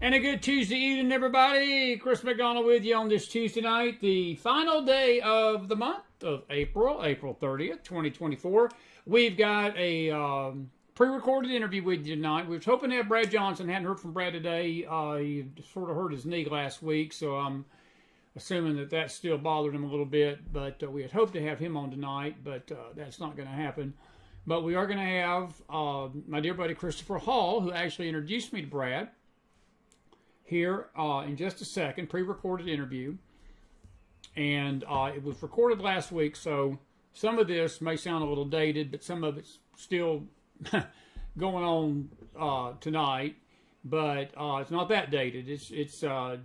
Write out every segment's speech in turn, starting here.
And a good Tuesday evening, everybody. Chris McDonald with you on this Tuesday night, the final day of the month of April, April 30th, 2024. We've got a pre-recorded interview with you tonight. We were hoping to have Brad Johnson. Hadn't heard from Brad today. He sort of hurt his knee last week, so I'm assuming that still bothered him a little bit. But we had hoped to have him on tonight, but that's not going to happen. But we are going to have my dear buddy Christopher Hall, who actually introduced me to Brad, here in just a second. Pre-recorded interview, and it was recorded last week, so some of this may sound a little dated, but some of it's still going on tonight. But it's not that dated. It's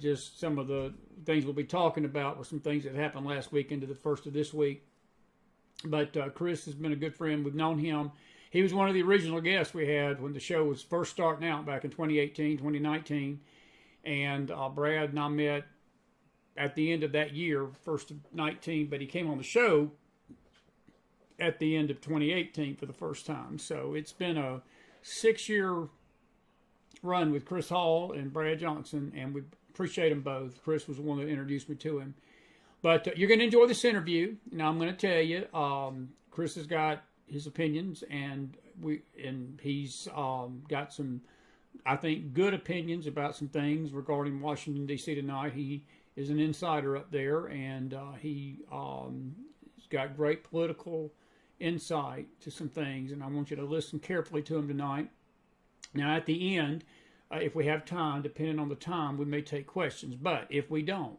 just some of the things we'll be talking about were some things that happened last week into the first of this week. But Chris has been a good friend. We've known him. He was one of the original guests we had when the show was first starting out back in 2018, 2019. And Brad and I met at the end of that year, first of 19, but he came on the show at the end of 2018 for the first time. So it's been a 6-year run with Chris Hall and Brad Johnson, and we appreciate them both. Chris was the one that introduced me to him. But you're going to enjoy this interview. Now I'm going to tell you, Chris has got his opinions, and he's got some, I think, good opinions about some things regarding Washington, D.C. tonight. He is an insider up there, and he's got great political insight to some things, and I want you to listen carefully to him tonight. Now, at the end, if we have time, depending on the time, we may take questions. But if we don't,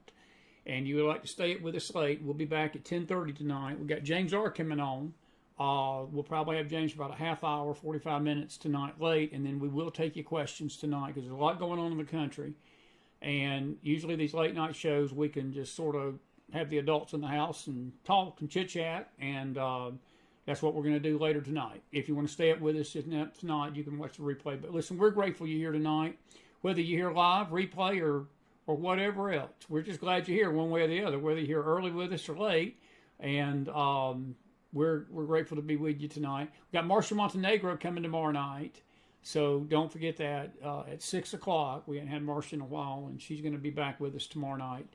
and you would like to stay with us late, we'll be back at 10:30 tonight. We've got James R. coming on. We'll probably have James for about a half hour, 45 minutes tonight late, and then we will take your questions tonight because there's a lot going on in the country. And usually these late night shows, we can just sort of have the adults in the house and talk and chit-chat, and that's what we're going to do later tonight. If you want to stay up with us tonight, you can watch the replay. But listen, we're grateful you're here tonight, whether you're here live, replay, or whatever else. We're just glad you're here one way or the other, whether you're here early with us or late. And we're grateful to be with you tonight. We've got Marcia Montenegro coming tomorrow night, so don't forget that at 6 o'clock. We haven't had Marcia in a while, and she's going to be back with us tomorrow night.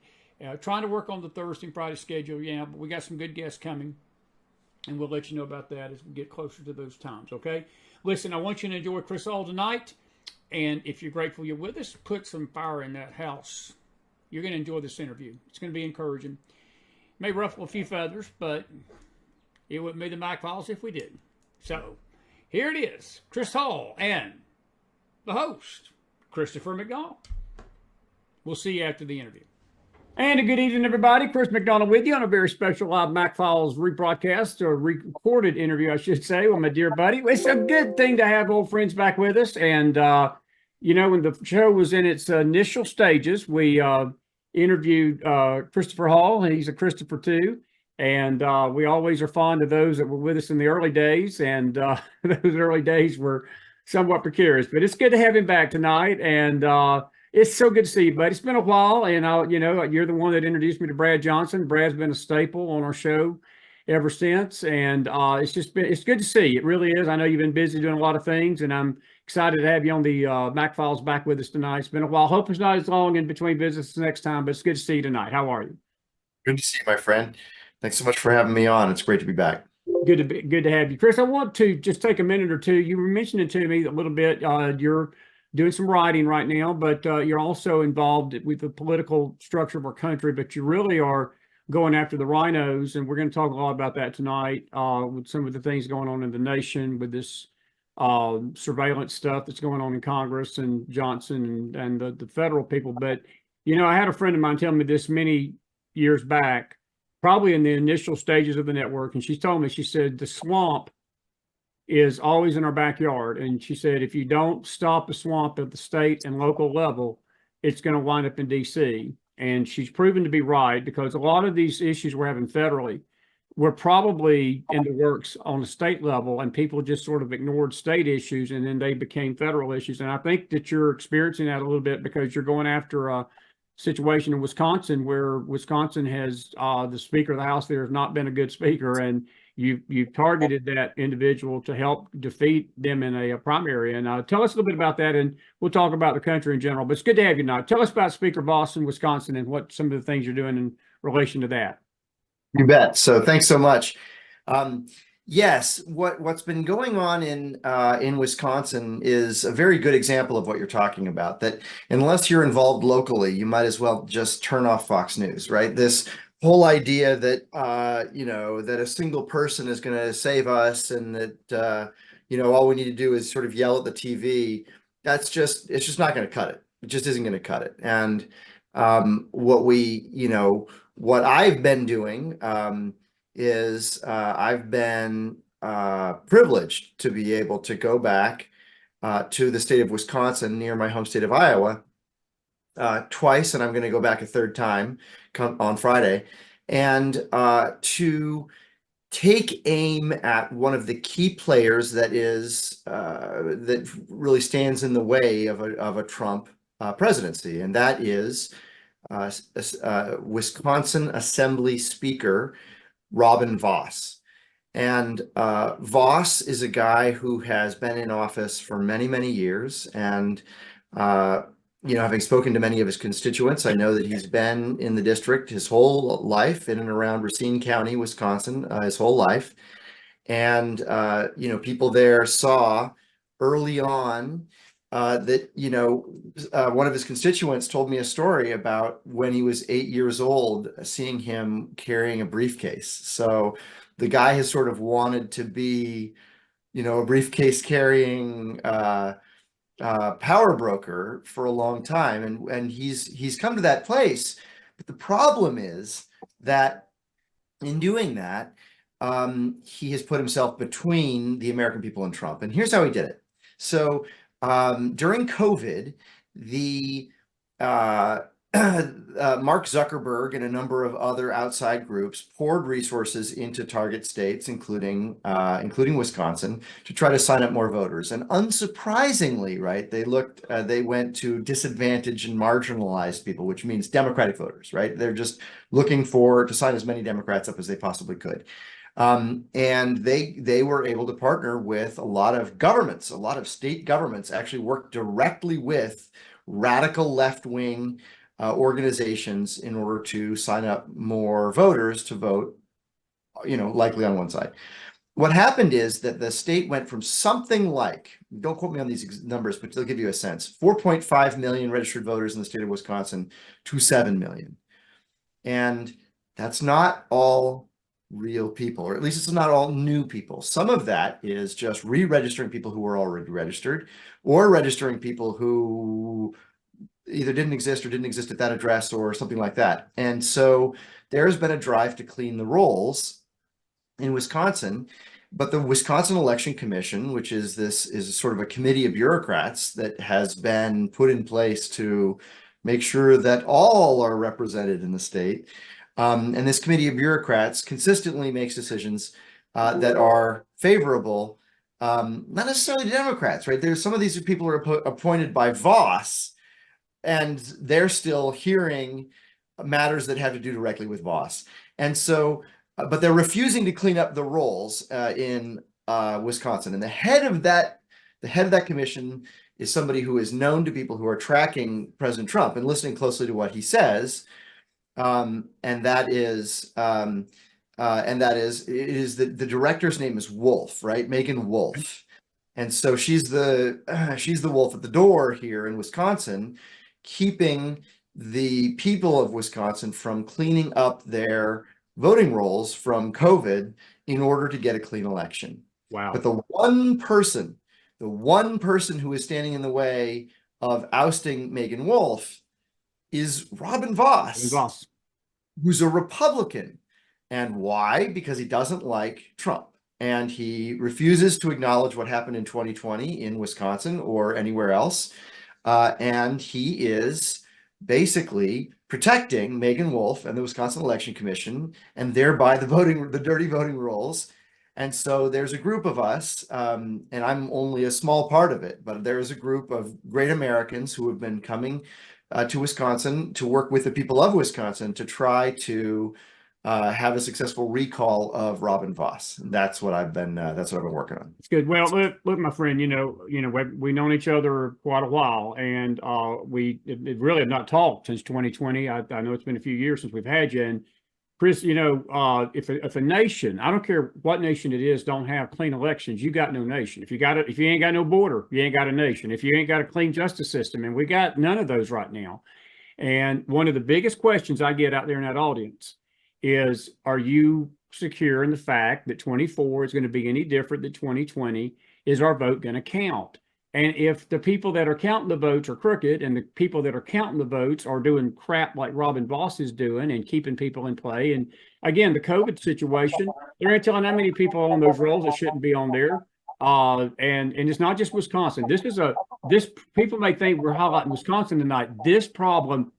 Trying to work on the Thursday and Friday schedule, but we got some good guests coming, and we'll let you know about that as we get closer to those times, okay? Listen, I want you to enjoy Chris Hall tonight, and if you're grateful you're with us, put some fire in that house. You're going to enjoy this interview. It's going to be encouraging. May ruffle a few feathers, but it wouldn't be the McFiles if we didn't. So, here it is, Chris Hall and the host, Christopher McDonald. We'll see you after the interview. And a good evening, everybody. Chris McDonald with you on a very special live McFiles rebroadcast, or recorded interview, I should say, with my dear buddy. It's a good thing to have old friends back with us. And, when the show was in its initial stages, we interviewed Christopher Hall. He's a Christopher, too. And we always are fond of those that were with us in the early days. And those early days were somewhat precarious. But it's good to have him back tonight. And it's so good to see you, buddy. It's been a while. And, you're the one that introduced me to Brad Johnson. Brad's been a staple on our show ever since. And it's good to see you. It really is. I know you've been busy doing a lot of things. And I'm excited to have you on the McFiles back with us tonight. It's been a while. Hope it's not as long in between visits next time. But it's good to see you tonight. How are you? Good to see you, my friend. Thanks so much for having me on. It's great to be back. Good to have you, Chris. I want to just take a minute or two. You were mentioning to me a little bit. You're doing some writing right now, but you're also involved with the political structure of our country. But you really are going after the rhinos, and we're going to talk a lot about that tonight with some of the things going on in the nation with this surveillance stuff that's going on in Congress and Johnson and the federal people. But I had a friend of mine tell me this many years back, probably in the initial stages of the network. And she told me, she said, the swamp is always in our backyard. And she said, if you don't stop the swamp at the state and local level, it's going to wind up in D.C. And she's proven to be right, because a lot of these issues we're having federally were probably in the works on the state level, and people just sort of ignored state issues, and then they became federal issues. And I think that you're experiencing that a little bit, because you're going after a situation in Wisconsin where Wisconsin has the Speaker of the House there has not been a good speaker, and you've targeted that individual to help defeat them in a primary. And tell us a little bit about that, and we'll talk about the country in general. But it's good to have you tonight. Tell us about Speaker Voss in Wisconsin and what some of the things you're doing in relation to that. You bet. So thanks so much. Yes, what's been going on in Wisconsin is a very good example of what you're talking about, that unless you're involved locally, you might as well just turn off Fox News, right? This whole idea that that a single person is going to save us, and that all we need to do is sort of yell at the TV. It's just not going to cut it. It just isn't going to cut it. And what I've been doing is I've been privileged to be able to go back to the state of Wisconsin near my home state of Iowa twice, and I'm going to go back a third time on Friday, and to take aim at one of the key players that really stands in the way of a Trump presidency, and that is Wisconsin Assembly Speaker Robin Vos. And Vos is a guy who has been in office for many, many years. And, having spoken to many of his constituents, I know that he's been in the district his whole life, in and around Racine County, Wisconsin, his whole life. And, people there saw early on that one of his constituents told me a story about when he was 8 years old, seeing him carrying a briefcase. So the guy has sort of wanted to be, a briefcase carrying power broker for a long time, and he's come to that place. But the problem is that in doing that, he has put himself between the American people and Trump. And here's how he did it. So during COVID, the Mark Zuckerberg and a number of other outside groups poured resources into target states, including Wisconsin, to try to sign up more voters. And unsurprisingly, right, they went to disadvantaged and marginalized people, which means Democratic voters, right? They're just looking to sign as many Democrats up as they possibly could. And they were able to partner with a lot of governments. A lot of state governments actually work directly with radical left-wing organizations in order to sign up more voters to vote, likely on one side. What happened is that the state went from something like, don't quote me on these numbers, but they'll give you a sense, 4.5 million registered voters in the state of Wisconsin to 7 million. And that's not all real people, or at least it's not all new people. Some of that is just re-registering people who were already registered, or registering people who either didn't exist or didn't exist at that address or something like that. And so there's been a drive to clean the rolls in Wisconsin, but the Wisconsin Election Commission, which is sort of a committee of bureaucrats that has been put in place to make sure that all are represented in the state. And this committee of bureaucrats consistently makes decisions that are favorable, not necessarily to Democrats, right? There's some of these people are appointed by Vos, and they're still hearing matters that have to do directly with Vos. And so, but they're refusing to clean up the rolls in Wisconsin. And the head of that commission is somebody who is known to people who are tracking President Trump and listening closely to what he says. And that is the director's name is Wolf, right? Megan Wolf. And so she's the wolf at the door here in Wisconsin, keeping the people of Wisconsin from cleaning up their voting rolls from COVID in order to get a clean election. Wow. But the one person who is standing in the way of ousting Megan Wolf is Robin Vos, who's a Republican. And why? Because he doesn't like Trump. And he refuses to acknowledge what happened in 2020 in Wisconsin or anywhere else. And he is basically protecting Megan Wolf and the Wisconsin Election Commission, and thereby the dirty voting rolls. And so there's a group of us, and I'm only a small part of it, but there is a group of great Americans who have been coming to Wisconsin to work with the people of Wisconsin to try to have a successful recall of Robin Voss. That's what I've been working on. It's good. Well, look, my friend, we've known each other quite a while, and we really have not talked since 2020. I know it's been a few years since we've had you. And Chris, if a nation, I don't care what nation it is, don't have clean elections, you got no nation. If you ain't got no border, you ain't got a nation. If you ain't got a clean justice system, and we got none of those right now. And one of the biggest questions I get out there in that audience is, are you secure in the fact that 24 is going to be any different than 2020? Is our vote going to count? And if the people that are counting the votes are crooked, and the people that are counting the votes are doing crap like Robin Voss is doing and keeping people in play, and again, the COVID situation, they're telling how many people on those rolls that shouldn't be on there. And it's not just Wisconsin. This people may think we're highlighting Wisconsin tonight. This problem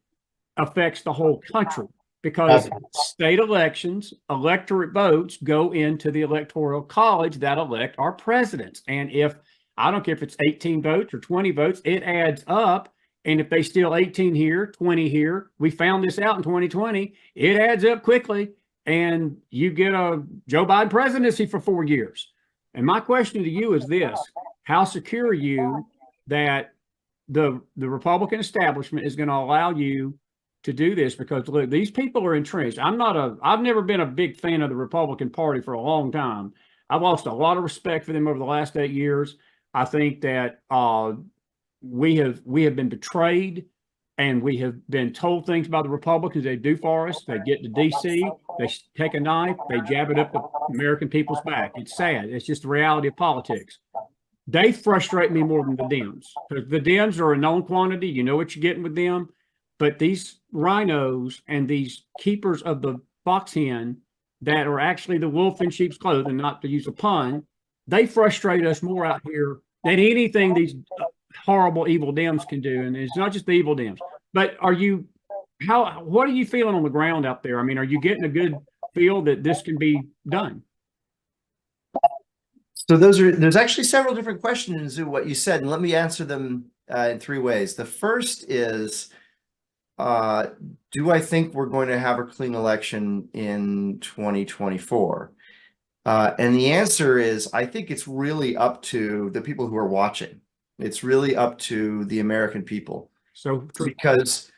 affects the whole country, because state elections, electorate votes go into the electoral college that elect our presidents. And if, I don't care if it's 18 votes or 20 votes, it adds up. And if they steal 18 here, 20 here, we found this out in 2020, it adds up quickly, and you get a Joe Biden presidency for 4 years. And my question to you is this: how secure are you that the Republican establishment is going to allow you to do this? Because look, these people are entrenched. I've never been a big fan of the Republican Party for a long time. I've lost a lot of respect for them over the last 8 years. I think that we have been betrayed, and we have been told things by the Republicans they do for us. They get to D.C., they take a knife, they jab it up the American people's back. It's sad. It's just the reality of politics. They frustrate me more than the Dems, because the Dems are a known quantity. You know what you're getting with them. But these rhinos and these keepers of the fox hen that are actually the wolf in sheep's clothing, not to use a pun, they frustrate us more out here than anything these horrible, evil Dems can do. And it's not just the evil Dems. But what are you feeling on the ground out there? I mean, are you getting a good feel that this can be done? So there's actually several different questions in what you said, and let me answer them in 3 ways. The first is, do I think we're going to have a clean election in 2024? And the answer is, I think it's really up to the people who are watching. It's really up to the American people. So because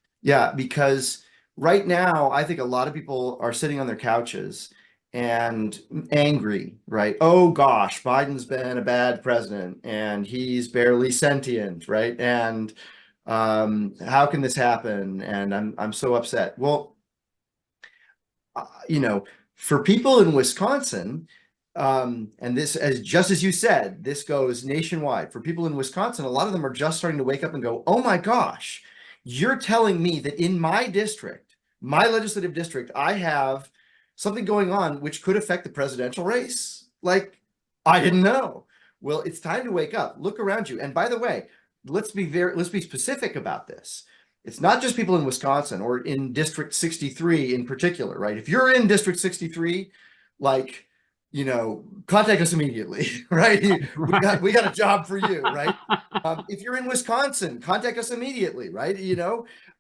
right now, I think a lot of people are sitting on their couches and angry, right? Oh gosh, Biden's been a bad president and he's barely sentient, right? And how can this happen? And I'm so upset. Well, for people in Wisconsin, and this, just as you said, this goes nationwide. For people in Wisconsin, a lot of them are just starting to wake up and go, oh my gosh, you're telling me that in my district, my legislative district, I have something going on which could affect the presidential race? Like, I didn't know. Well, it's time to wake up. Look around you. And by the way, let's be specific about this. It's not just people in Wisconsin or in District 63 in particular, right? If you're in District 63, like, contact us immediately, right? We got a job for you, right? If you're in Wisconsin, contact us immediately, right?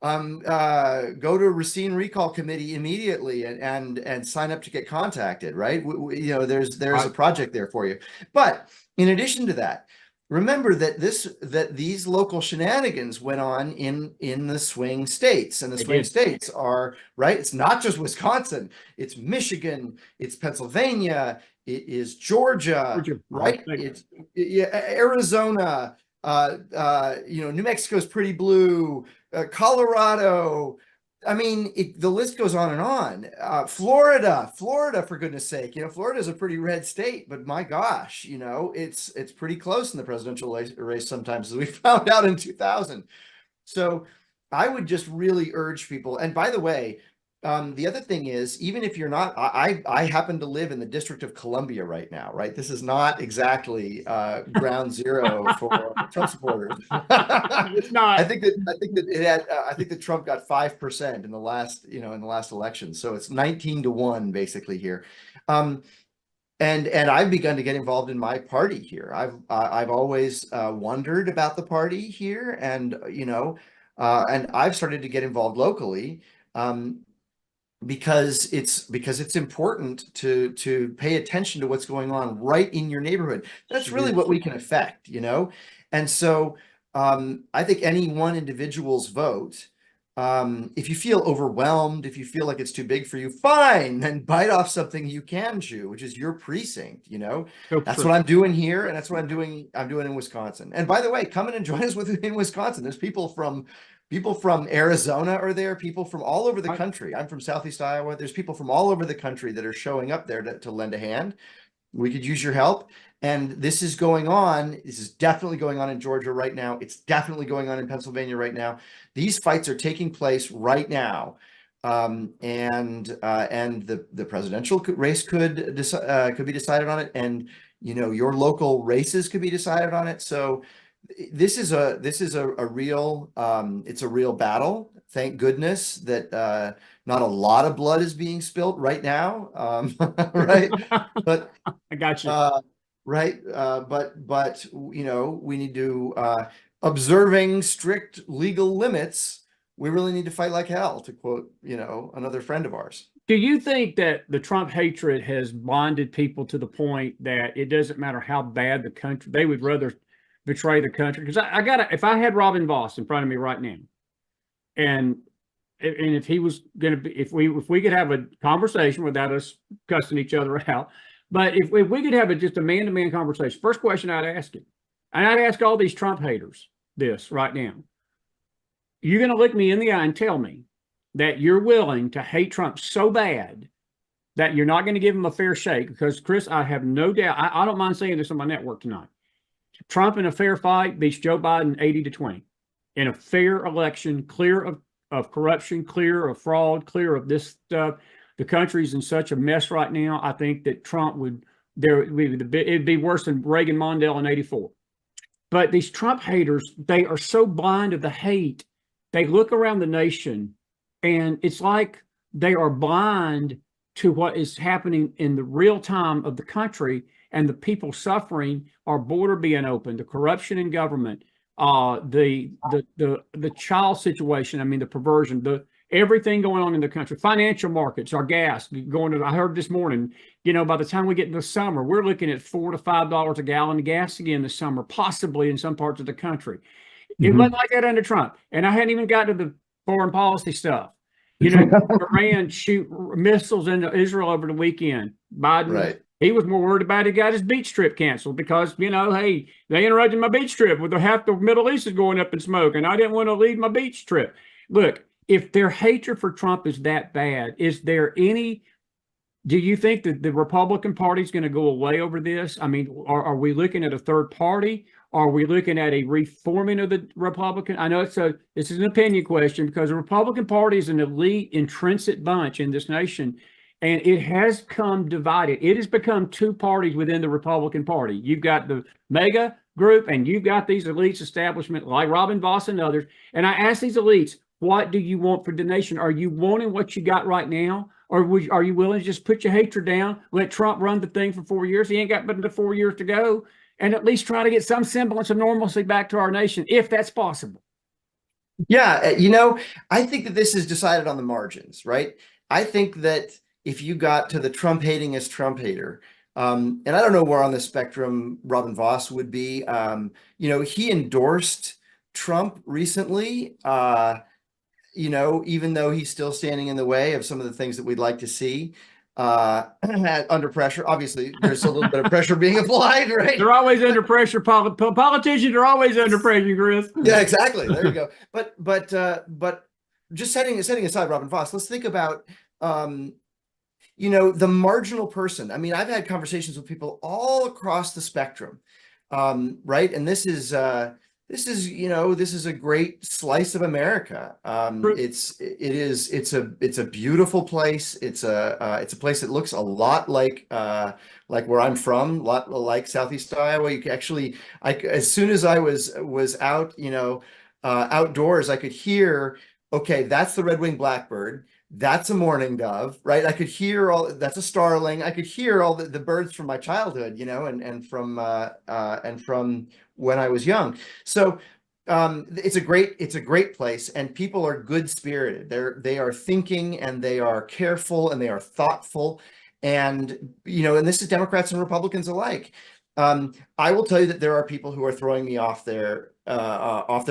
Go to Racine Recall Committee immediately and sign up to get contacted, right? There's a project there for you. But in addition to that, remember that these local shenanigans went on in the swing states, and the swing states are, right, it's not just Wisconsin, it's Michigan, it's Pennsylvania, it is Georgia, right? It's Arizona, New Mexico's pretty blue, Colorado. I mean, the list goes on and on. Florida, for goodness sake, Florida is a pretty red state, but my gosh, it's pretty close in the presidential race sometimes, as we found out in 2000. So I would just really urge people. And by the way, the other thing is, even if you're not, I happen to live in the District of Columbia right now, right? This is not exactly ground zero for Trump supporters. It's not. I think that Trump got 5% in the last election, so it's 19-1 basically here. And I've begun to get involved in my party here. I've always wondered about the party here, and and I've started to get involved locally. because it's important to pay attention to what's going on right in your neighborhood. That's It really is. what we can affect, And so I think any one individual's vote, if you feel overwhelmed, if you feel like it's too big for you, fine, then bite off something you can chew, which is your precinct, So That's true. what I'm doing here, and that's what I'm doing in Wisconsin. And by the way, come in and join us in Wisconsin. There's people from Arizona are there, people from all over the I, country. I'm from Southeast Iowa. There's people from all over the country that are showing up there to lend a hand. We could use your help. And this is going on. This is definitely going on in Georgia right now. It's definitely going on in Pennsylvania right now. These fights are taking place right now. And the presidential race could be decided on it. And, your local races could be decided on it. So this is a real it's a real battle. Thank goodness that not a lot of blood is being spilt right now. Right. But I got you. uh right but we need to observing strict legal limits. We really need to fight like hell, to quote another friend of ours. Do you think that the Trump hatred has bonded people to the point that it doesn't matter how bad the country, they would rather betray the country? Because I gotta, if I had Robin Voss in front of me right now, and if he was going to be, if we could have a conversation without us cussing each other out, but if we could have just a man-to-man conversation, first question I'd ask him, and I'd ask all these Trump haters this right now: you're going to look me in the eye and tell me that you're willing to hate Trump so bad that you're not going to give him a fair shake? Because, Chris, I have no doubt, I don't mind saying this on my network tonight. Trump in a fair fight beats Joe Biden 80-20 in a fair election, clear of corruption, clear of fraud, clear of this stuff. The country's in such a mess right now. I think that Trump it'd be worse than Reagan Mondale in 84. But these Trump haters, they are so blind of the hate. They look around the nation and it's like they are blind to what is happening in the real time of the country and the people suffering, our border being open, the corruption in government, the child situation. I mean, the perversion, everything going on in the country, financial markets, our gas going to. I heard this morning, by the time we get into the summer, we're looking at $4 to $5 a gallon of gas again this summer, possibly in some parts of the country. It wasn't like that under Trump, and I hadn't even got to the foreign policy stuff. Iran shoot missiles into Israel over the weekend. Biden, Right. he was more worried about he got his beach trip canceled because, hey, they interrupted my beach trip with half the Middle East is going up in smoke, and I didn't want to leave my beach trip. Look, if their hatred for Trump is that bad, do you think that the Republican Party is going to go away over this? I mean, are we looking at a third party? Are we looking at a reforming of the Republican? I know this is an opinion question because the Republican Party is an elite, intrinsic bunch in this nation, and it has come divided. It has become two parties within the Republican Party. You've got the mega group, and you've got these elites establishment like Robin Voss and others. And I ask these elites, what do you want for the nation? Are you wanting what you got right now? Or are you willing to just put your hatred down, let Trump run the thing for 4 years? He ain't got but 4 years to go, and at least try to get some semblance of normalcy back to our nation, if that's possible. Yeah, I think that this is decided on the margins, right? I think that if you got to the Trump hatingest Trump hater, and I don't know where on the spectrum Robin Voss would be, he endorsed Trump recently, even though he's still standing in the way of some of the things that we'd like to see under pressure. Obviously, there's a little bit of pressure being applied, right? They're always under pressure. Politicians are always under pressure, Chris. Yeah, exactly. There you go. But just setting aside Robin Voss, let's think about the marginal person. I mean, I've had conversations with people all across the spectrum, right? And this is a great slice of America. It's a beautiful place. It's a place that looks a lot like where I'm from, a lot like Southeast Iowa. You can actually, as soon as I was out, outdoors, I could hear, okay, that's the red-winged blackbird. That's a mourning dove, right? I could hear that's a starling. I could hear all the birds from my childhood, and from when I was young. So it's a great place, and people are good spirited. They are thinking, and they are careful, and they are thoughtful, and and this is Democrats and Republicans alike. I will tell you that there are people who are throwing me off their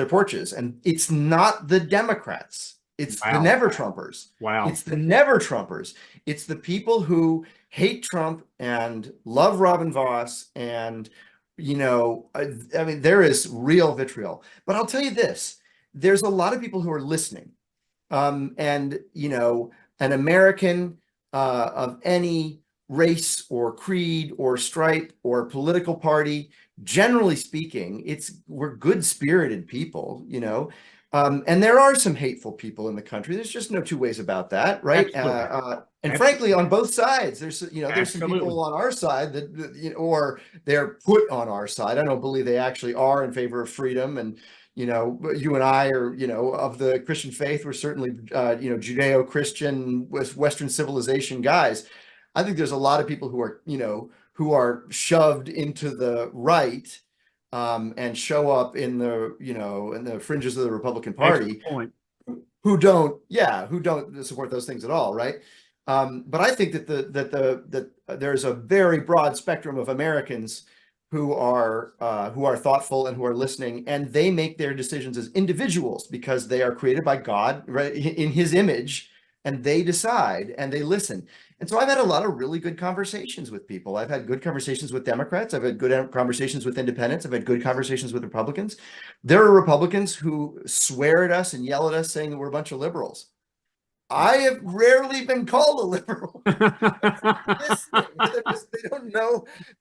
porches, and it's not the Democrats. It's the Wow. never Trumpers. Wow. It's the never Trumpers. It's the people who hate Trump and love Robin Voss, and I mean, there is real vitriol. But I'll tell you this: there's a lot of people who are listening, and an American of any race or creed or stripe or political party, generally speaking, we're good-spirited people, and there are some hateful people in the country. There's just no two ways about that, right? And frankly, on both sides, there's some people on our side that or they're put on our side. I don't believe they actually are in favor of freedom. And you and I are of the Christian faith. We're certainly Judeo-Christian with Western civilization guys. I think there's a lot of people who are shoved into the right, and show up in the fringes of the Republican Party, who don't support those things at all, right? But I think that there's a very broad spectrum of Americans who are thoughtful and who are listening, and they make their decisions as individuals because they are created by God, right, in His image, and they decide and they listen. And so I've had a lot of really good conversations with people. I've had good conversations with Democrats. I've had good conversations with independents. I've had good conversations with Republicans. There are Republicans who swear at us and yell at us saying that we're a bunch of liberals. I have rarely been called a liberal.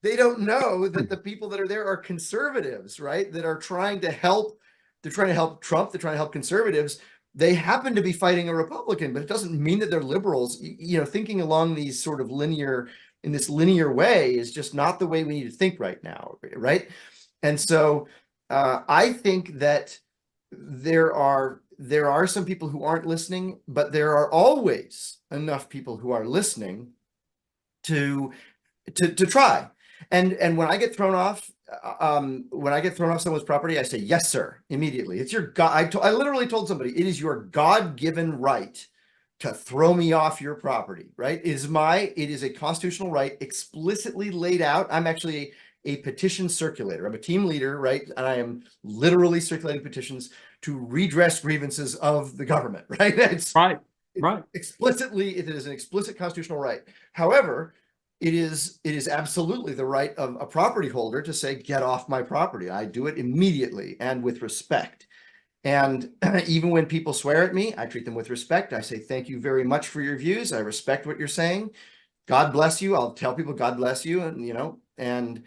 They don't know that the people that are there are conservatives, right? That are trying to help. They're trying to help Trump. They're trying to help conservatives. They happen to be fighting a Republican, but it doesn't mean that they're liberals. Thinking along these sort of in this linear way is just not the way we need to think right now, right? And so I think that there are some people who aren't listening, but there are always enough people who are listening to try. And when I get thrown off, someone's property, I say, "Yes, sir," immediately. It's your God. I literally told somebody, it is your God-given right to throw me off your property, right? It is a constitutional right explicitly laid out. I'm actually a petition circulator. I'm a team leader, right? And I am literally circulating petitions to redress grievances of the government, right? Right. Explicitly, it is an explicit constitutional right. However, it is absolutely the right of a property holder to say, "Get off my property." I do it immediately and with respect. And even when people swear at me, I treat them with respect. I say, "Thank you very much for your views. I respect what you're saying. God bless you." I'll tell people, "God bless you," and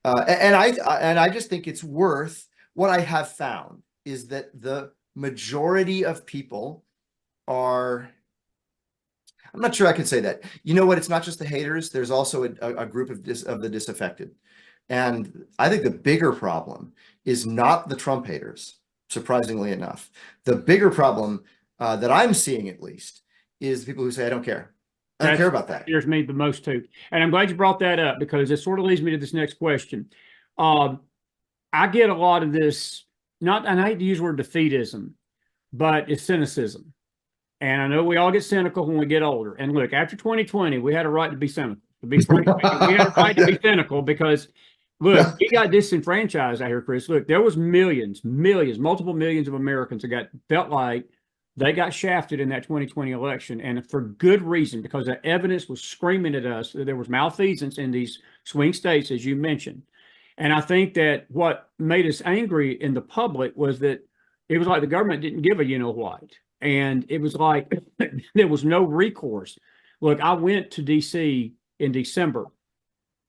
I just think it's worth. What I have found is that the majority of people are. I'm not sure I can say that. You know what? It's not just the haters. There's also a group of the disaffected. And I think the bigger problem is not the Trump haters, surprisingly enough. The bigger problem that I'm seeing, at least, is people who say, "I don't care. I don't care about that." Scares me the most too. And I'm glad you brought that up, because it sort of leads me to this next question. I get a lot of this, and I hate to use the word defeatism, but it's cynicism. And I know we all get cynical when we get older. And look, after 2020, we had a right to be cynical. To be frank, we had a right to be cynical because, look, we got disenfranchised out here, Chris. Look, there was millions, multiple millions of Americans that felt like they got shafted in that 2020 election, and for good reason, because the evidence was screaming at us that there was malfeasance in these swing states, as you mentioned. And I think that what made us angry in the public was that it was like the government didn't give a what. And it was like there was no recourse. Look, I went to D.C. in December,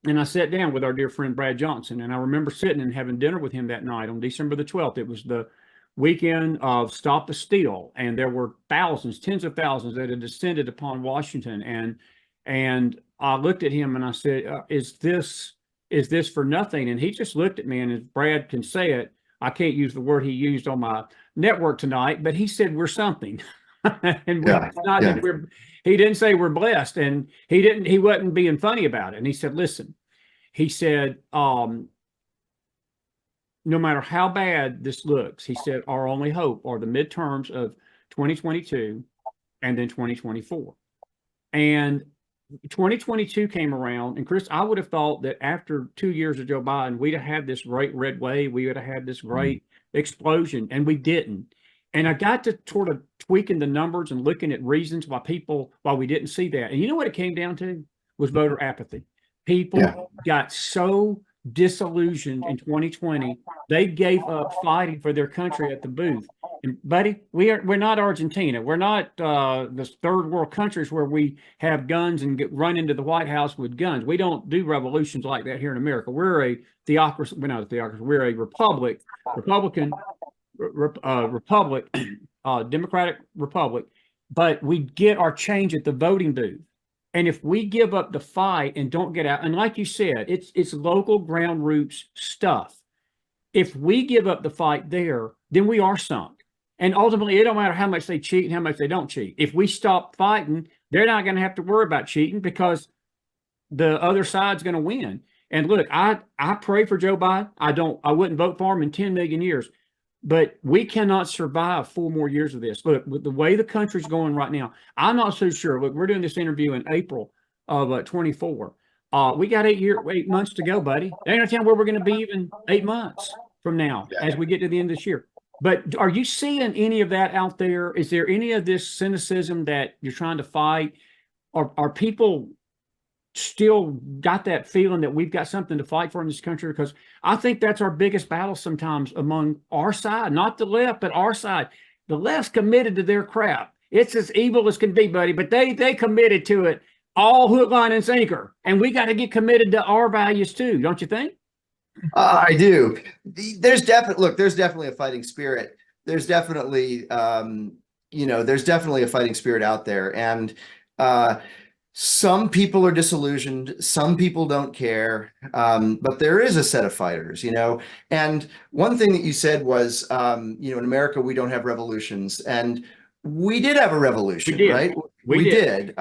and I sat down with our dear friend Brad Johnson, and I remember sitting and having dinner with him that night on December the 12th. It was the weekend of Stop the Steal, and there were thousands, tens of thousands that had descended upon Washington. And I looked at him and I said, is this for nothing? And he just looked at me, and as Brad can say it, I can't use the word he used on my network tonight, but he said we're something. And he didn't say we're blessed, and he wasn't being funny about it. And he said, listen, he said, no matter how bad this looks, he said, our only hope are the midterms of 2022 and then 2024. And 2022 came around, and Chris, I would have thought that after 2 years of Joe Biden, we'd have had this great red wave. We would have had this great explosion, and we didn't. And I got to sort of tweaking the numbers and looking at reasons why we didn't see that. And you know what it came down to? Was voter apathy. People got so disillusioned in 2020, they gave up fighting for their country at the booth. And buddy, we're not Argentina. We're not the third world countries where we have guns and run into the White House with guns. We don't do revolutions like that here in America. We're a theocracy. We're not a theocracy. We're a republic, democratic republic. But we get our change at the voting booth. And if we give up the fight and don't get out, and like you said, it's local ground roots stuff. If we give up the fight there, then we are sunk. And ultimately, it don't matter how much they cheat and how much they don't cheat. If we stop fighting, they're not going to have to worry about cheating because the other side's going to win. And look, I pray for Joe Biden. I wouldn't vote for him in 10 million years. But we cannot survive 4 more years of this. Look, with the way the country's going right now, I'm not so sure. Look, we're doing this interview in April of 24. We got 8 months to go, buddy. There ain't no time where we're going to be even 8 months from now as we get to the end of this year. But are you seeing any of that out there? Is there any of this cynicism that you're trying to fight? Are people still got that feeling that we've got something to fight for in this country? Because I think that's our biggest battle sometimes among our side, not the left, but our side. The left's committed to their crap. It's as evil as can be, buddy, but they committed to it all hook, line, and sinker. And we got to get committed to our values too, don't you think? I do. There's definitely a fighting spirit. There's definitely, there's definitely a fighting spirit out there. And, some people are disillusioned. Some people don't care. But there is a set of fighters, and one thing that you said was, in America, we don't have revolutions, and we did have a revolution, right? We did.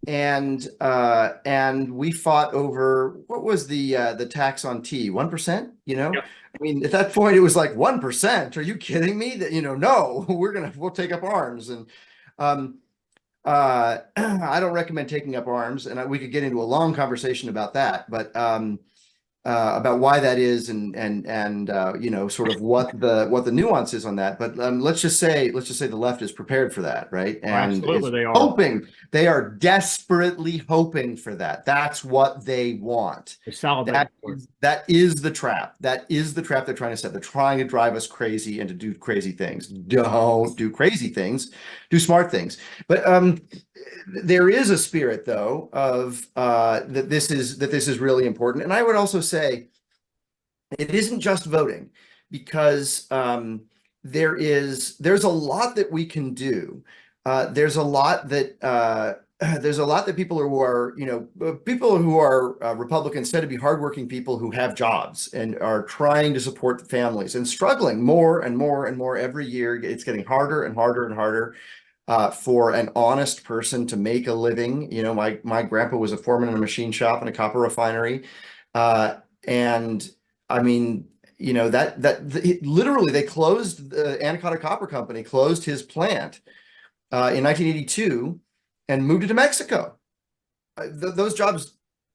And we fought over, what was the tax on tea? 1%, Yep. I mean, at that point it was like 1%. Are you kidding me? That, no, we'll take up arms. And, I don't recommend taking up arms, and we could get into a long conversation about that, but about why that is, and sort of what the nuance is on that. But let's just say the left is prepared for that, right? And absolutely, they are desperately hoping for that. That's what they want. That is the trap. That is the trap they're trying to set. They're trying to drive us crazy and to do crazy things. Don't do crazy things. Do smart things. But there is a spirit, though, of that this is really important. And I would also say it isn't just voting, because there's a lot that we can do. There's a lot that people who are Republicans tend to be hardworking people who have jobs and are trying to support the families and struggling more and more and more every year. It's getting harder and harder and harder for an honest person to make a living. My grandpa was a foreman in a machine shop in a copper refinery. And I mean, literally they closed, the Anaconda Copper Company closed his plant in 1982 and moved it to Mexico. Those jobs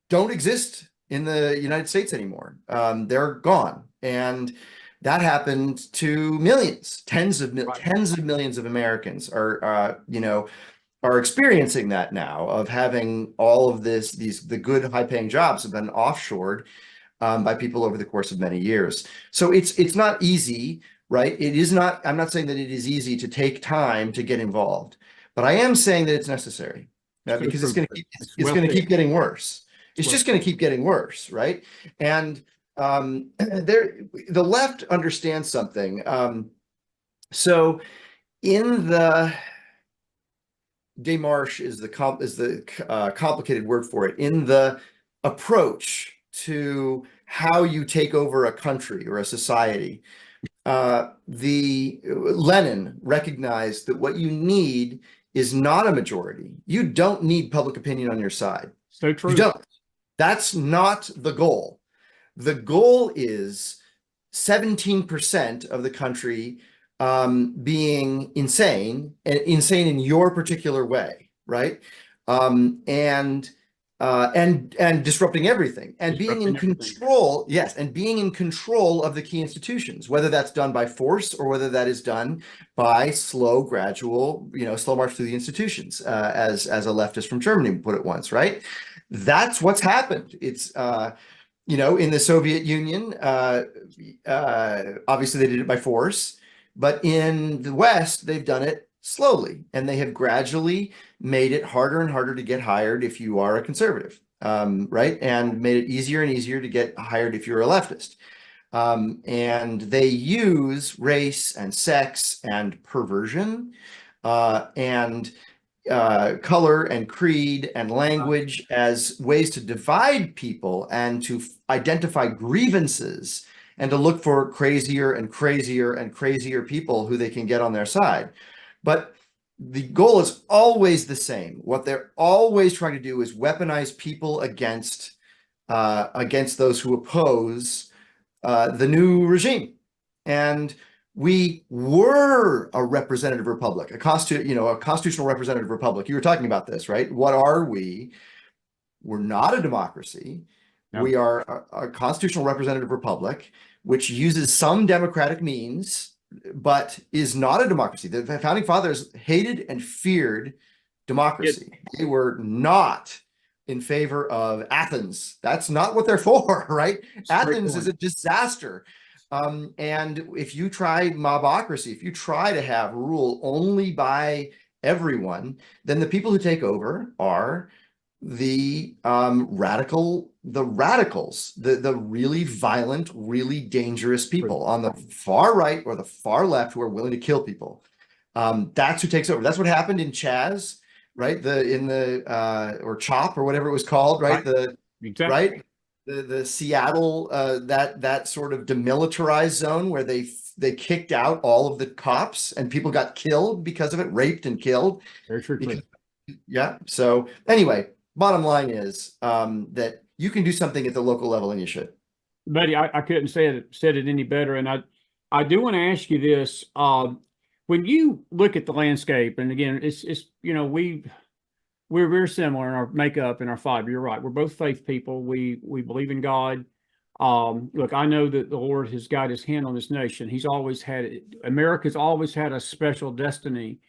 don't exist in the United States anymore. They're gone. And that happened to millions, tens of millions of Americans are experiencing that now, of having all of the good high-paying jobs have been offshored by people over the course of many years. So it's not easy, right? It is not. I'm not saying that it is easy to take time to get involved, but I am saying that it's necessary, because it's going to keep getting worse. It's just going to keep getting worse, right? And the left understands something. So in the démarche is the complicated word for it, in the approach to how you take over a country or a society. Lenin recognized that what you need is not a majority. You don't need public opinion on your side. So true. You don't. That's not the goal. The goal is 17% of the country being insane, and insane in your particular way, right? And disrupting everything, and being in control, yes, and being in control of the key institutions, whether that's done by force or whether that is done by slow, gradual, slow march through the institutions, as a leftist from Germany put it once, right? That's what's happened. It's in the Soviet Union, obviously they did it by force, but in the West, they've done it slowly, and they have gradually made it harder and harder to get hired if you are a conservative, right? And made it easier and easier to get hired if you're a leftist. And they use race and sex and perversion and color and creed and language as ways to divide people and to identify grievances and to look for crazier and crazier and crazier people who they can get on their side. But the goal is always the same. What they're always trying to do is weaponize people against those who oppose the new regime. And we were a representative republic, a constitutional representative republic. You were talking about this, right? What are we? We're not a democracy. No. We are a constitutional representative republic, which uses some democratic means, but is not a democracy. The founding fathers hated and feared democracy. They were not in favor of Athens. That's not what they're for, right? Athens is a disaster. And if you try mobocracy, if you try to have rule only by everyone, then the people who take over are the radicals, the really violent, really dangerous people on the far right or the far left who are willing to kill people. That's who takes over. That's what happened in Chaz, right? Or CHOP or whatever it was called, right? Right. The Seattle, that sort of demilitarized zone where they kicked out all of the cops and people got killed because of it, raped and killed. Very true. Yeah. So anyway, bottom line is that you can do something at the local level, and you should. Buddy, I couldn't said it any better. And I do want to ask you this. When you look at the landscape, and again, it's we're very similar in our makeup and our fiber. You're right. We're both faith people. We believe in God. Look, I know that the Lord has got his hand on this nation. America's always had a special destiny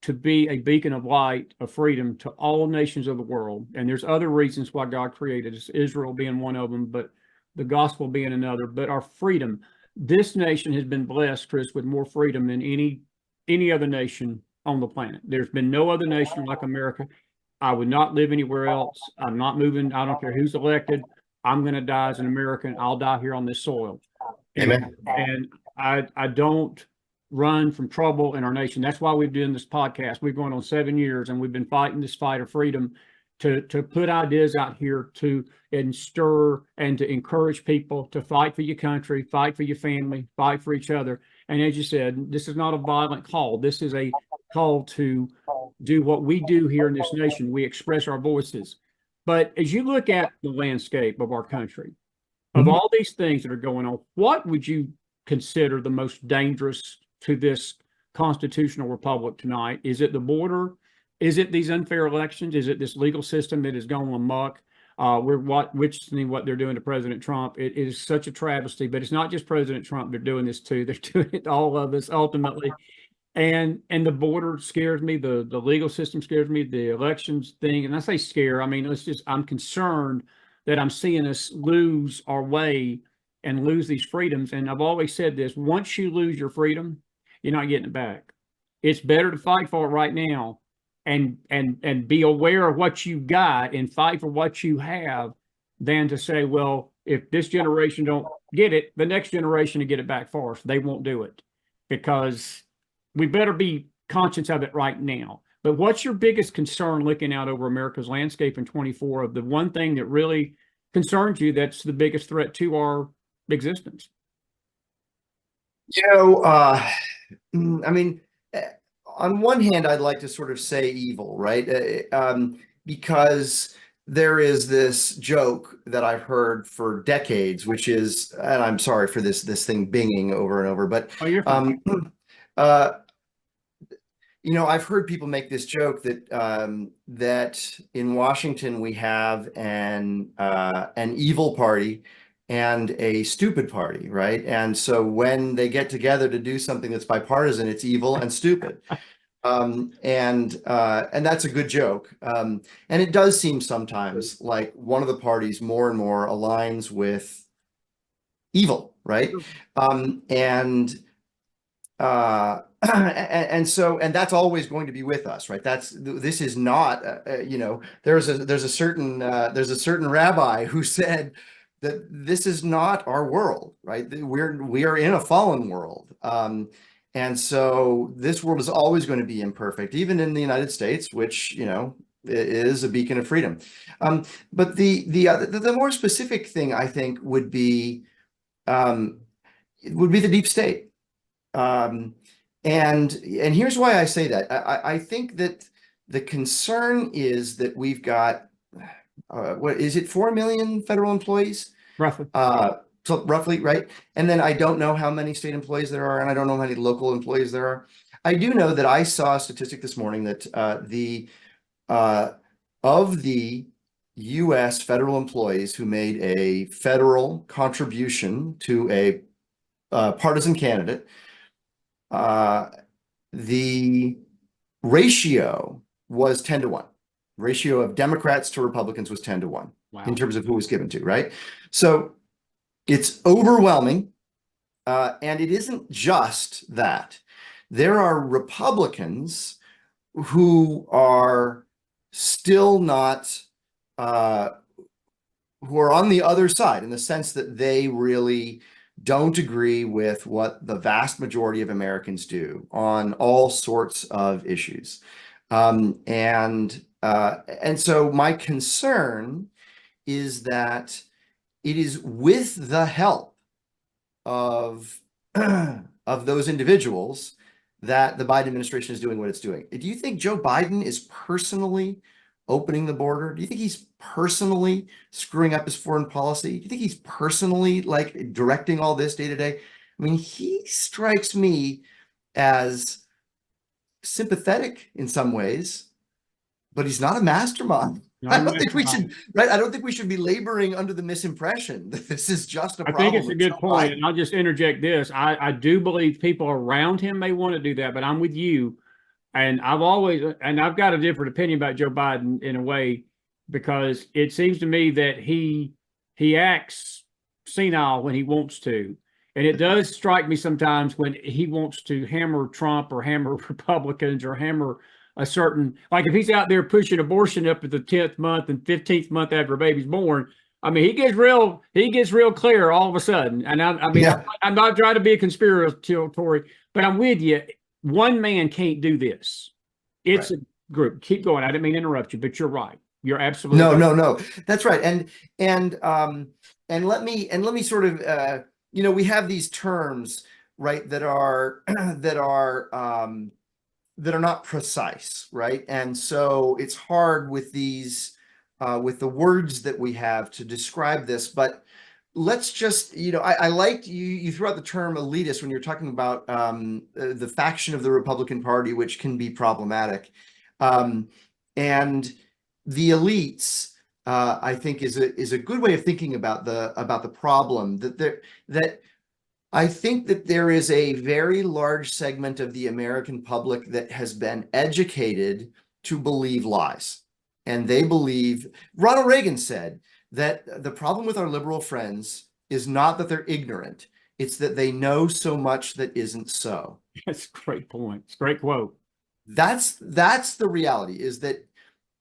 to be a beacon of light, of freedom to all nations of the world. And there's other reasons why God created us, Israel being one of them, but the gospel being another. But our freedom, this nation has been blessed, Chris, with more freedom than any other nation on the planet. There's been no other nation like America. I would not live anywhere else. I'm not moving. I don't care who's elected. I'm going to die as an American. I'll die here on this soil. Amen. And I don't run from trouble in our nation. That's why we've done this podcast. We've gone on 7 years, and we've been fighting this fight of freedom to put ideas out here to stir and to encourage people to fight for your country, fight for your family, fight for each other. And as you said, this is not a violent call. This is a call to do what we do here in this nation. We express our voices. But as you look at the landscape of our country, of all these things that are going on, what would you consider the most dangerous to this constitutional republic tonight? Is it the border? Is it these unfair elections? Is it this legal system that has gone amok? We're witnessing what they're doing to President Trump. It is such a travesty, but it's not just President Trump. They're doing this too. They're doing it to all of us ultimately. And the border scares me. The legal system scares me. The elections thing, and I say scare, I mean, I'm concerned that I'm seeing us lose our way and lose these freedoms. And I've always said this: once you lose your freedom, you're not getting it back. It's better to fight for it right now and be aware of what you got and fight for what you have than to say, well, if this generation don't get it, the next generation to get it back for us. They won't do it, because we better be conscious of it right now. But what's your biggest concern looking out over America's landscape in 24 of the one thing that really concerns you that's the biggest threat to our existence? I mean, on one hand, I'd like to sort of say evil, right? Because there is this joke that I've heard for decades, which is, and I'm sorry for this thing binging over and over, but Oh, you're fine. uh, I've heard people make this joke that that in Washington we have an evil party and a stupid party, right? And so when they get together to do something that's bipartisan, it's evil and stupid. And that's a good joke. And it does seem sometimes like one of the parties more and more aligns with evil, right? And and that's always going to be with us, right? This is not, there's a certain rabbi who said that this is not our world, right? We are in a fallen world. And so this world is always going to be imperfect, even in the United States, which, is a beacon of freedom. But the more specific thing I think would be the deep state. And here's why I say that. I think that the concern is that we've got what is it, 4 million federal employees? Roughly. So roughly, right? And then I don't know how many state employees there are, and I don't know how many local employees there are. I do know that I saw a statistic this morning that of the U.S. federal employees who made a federal contribution to a partisan candidate, the ratio was 10 to 1. Ratio of Democrats to Republicans was 10 to 1. Wow. In terms of who was given to, right? So it's overwhelming. And it isn't just that. There are Republicans who are still not, who are on the other side in the sense that they really don't agree with what the vast majority of Americans do on all sorts of issues. And so my concern is that it is with the help of those individuals that the Biden administration is doing what it's doing. Do you think Joe Biden is personally opening the border? Do you think he's personally screwing up his foreign policy? Do you think he's personally like directing all this day to day? I mean, he strikes me as sympathetic in some ways, but he's not a mastermind. I don't think we should, right? I don't think we should be laboring under the misimpression that this is just a problem. I think it's a good point, and I'll just interject this. I do believe people around him may want to do that, but I'm with you. And I've got a different opinion about Joe Biden in a way, because it seems to me that he acts senile when he wants to. And it does strike me sometimes when he wants to hammer Trump or hammer Republicans or hammer a certain, like if he's out there pushing abortion up at the 10th month and 15th month after a baby's born, I mean, he gets real clear all of a sudden. And I'm not trying to be a conspiratorial, but I'm with you. One man can't do this. It's right. A group. Keep going. I didn't mean to interrupt you, but you're right. You're absolutely right. No. That's right. And let me sort of we have these terms, right, that are not precise, right? And so it's hard with these with the words that we have to describe this, but let's just, I liked you threw out the term elitist when you're talking about the faction of the Republican Party, which can be problematic. And the elites, I think, is a good way of thinking about the problem that I think that there is a very large segment of the American public that has been educated to believe lies. And they believe, Ronald Reagan said that the problem with our liberal friends is not that they're ignorant, it's that they know so much that isn't so. That's a great point. It's a great quote. That's the reality, is that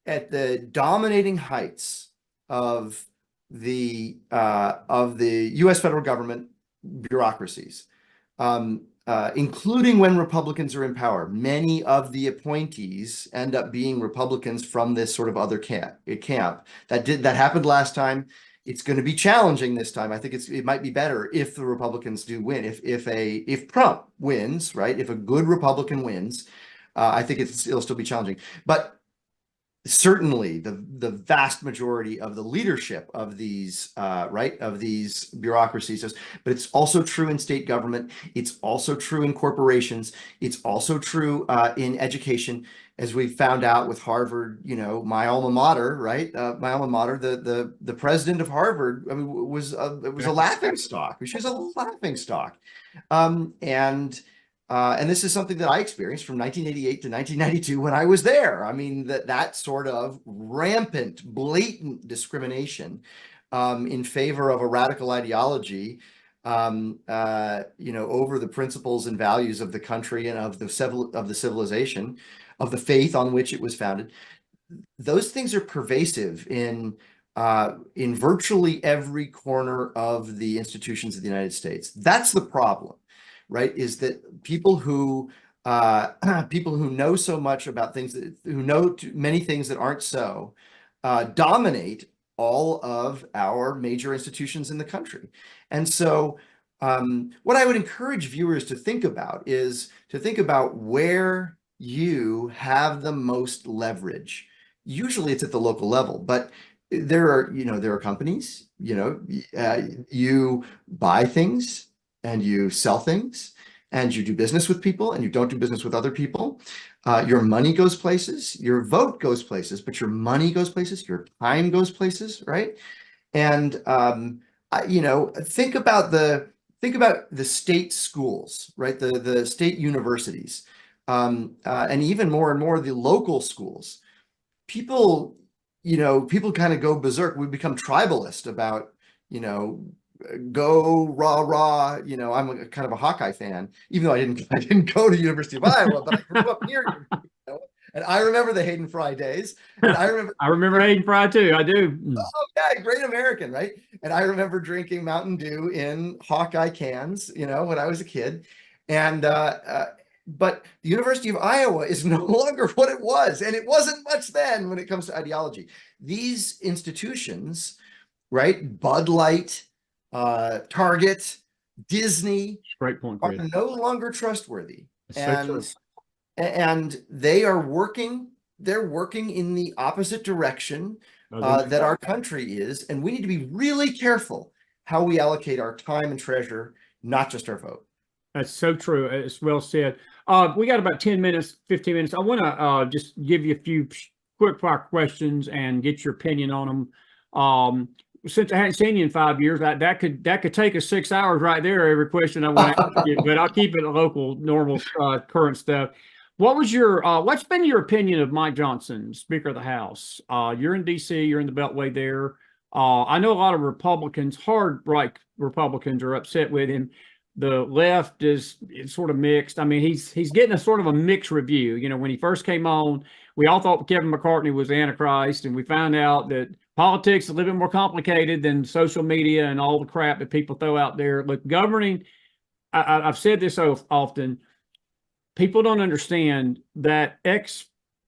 at the dominating heights of the U.S. federal government bureaucracies, including when Republicans are in power, many of the appointees end up being Republicans from this sort of other camp. That happened last time. It's going to be challenging this time. I think it might be better if the Republicans do win. If Trump wins, right? If a good Republican wins, I think it'll still be challenging. But certainly the vast majority of the leadership of these of these bureaucracies is, but it's also true in state government, it's also true in corporations, it's also true in education, as we found out with Harvard, my alma mater, right? My alma mater, the president of Harvard, I mean, it was a laughing stock. She was a laughing stock. And this is something that I experienced from 1988 to 1992 when I was there. I mean, that sort of rampant, blatant discrimination in favor of a radical ideology, over the principles and values of the country and of the civilization, of the faith on which it was founded. Those things are pervasive in virtually every corner of the institutions of the United States. That's the problem, right? Is that people who know so much about things, who know many things that aren't so, dominate all of our major institutions in the country. And so what I would encourage viewers to think about is to think about where you have the most leverage. Usually it's at the local level, but there are companies, you buy things and you sell things and you do business with people and you don't do business with other people. Your money goes places, your vote goes places, but your money goes places, your time goes places, right? And think about the state schools, right? The state universities, and even more and more the local schools. People kind of go berserk. We become tribalist about, go rah rah. I'm kind of a Hawkeye fan, even though I didn't go to University of Iowa, but I grew up near. And I remember the Hayden Fry days. And I remember Hayden Fry too. I do. Oh yeah, great American, right? And I remember drinking Mountain Dew in Hawkeye cans, when I was a kid. And but the University of Iowa is no longer what it was, and it wasn't much then when it comes to ideology. These institutions, right? Bud Light, Target, Disney, Great point, are Chris. no longer trustworthy. So And they are working, they're working in the opposite direction that our country is. And we need to be really careful how we allocate our time and treasure, not just our vote. That's so true. It's well said. We got about 10 minutes, 15 minutes. I want to just give you a few quick fire questions and get your opinion on them. Since I hadn't seen you in 5 years, that could take us 6 hours right there, every question I want to ask you, but I'll keep it local, normal, current stuff. What's been your opinion of Mike Johnson, Speaker of the House? You're in DC, you're in the Beltway there. I know a lot of Republicans, hard right Republicans, are upset with him. The left is sort of mixed. I mean, he's getting a sort of a mixed review. When he first came on, we all thought Kevin McCartney was the Antichrist, and we found out that politics is a little bit more complicated than social media and all the crap that people throw out there. Look, governing, I've said this so often, people don't understand that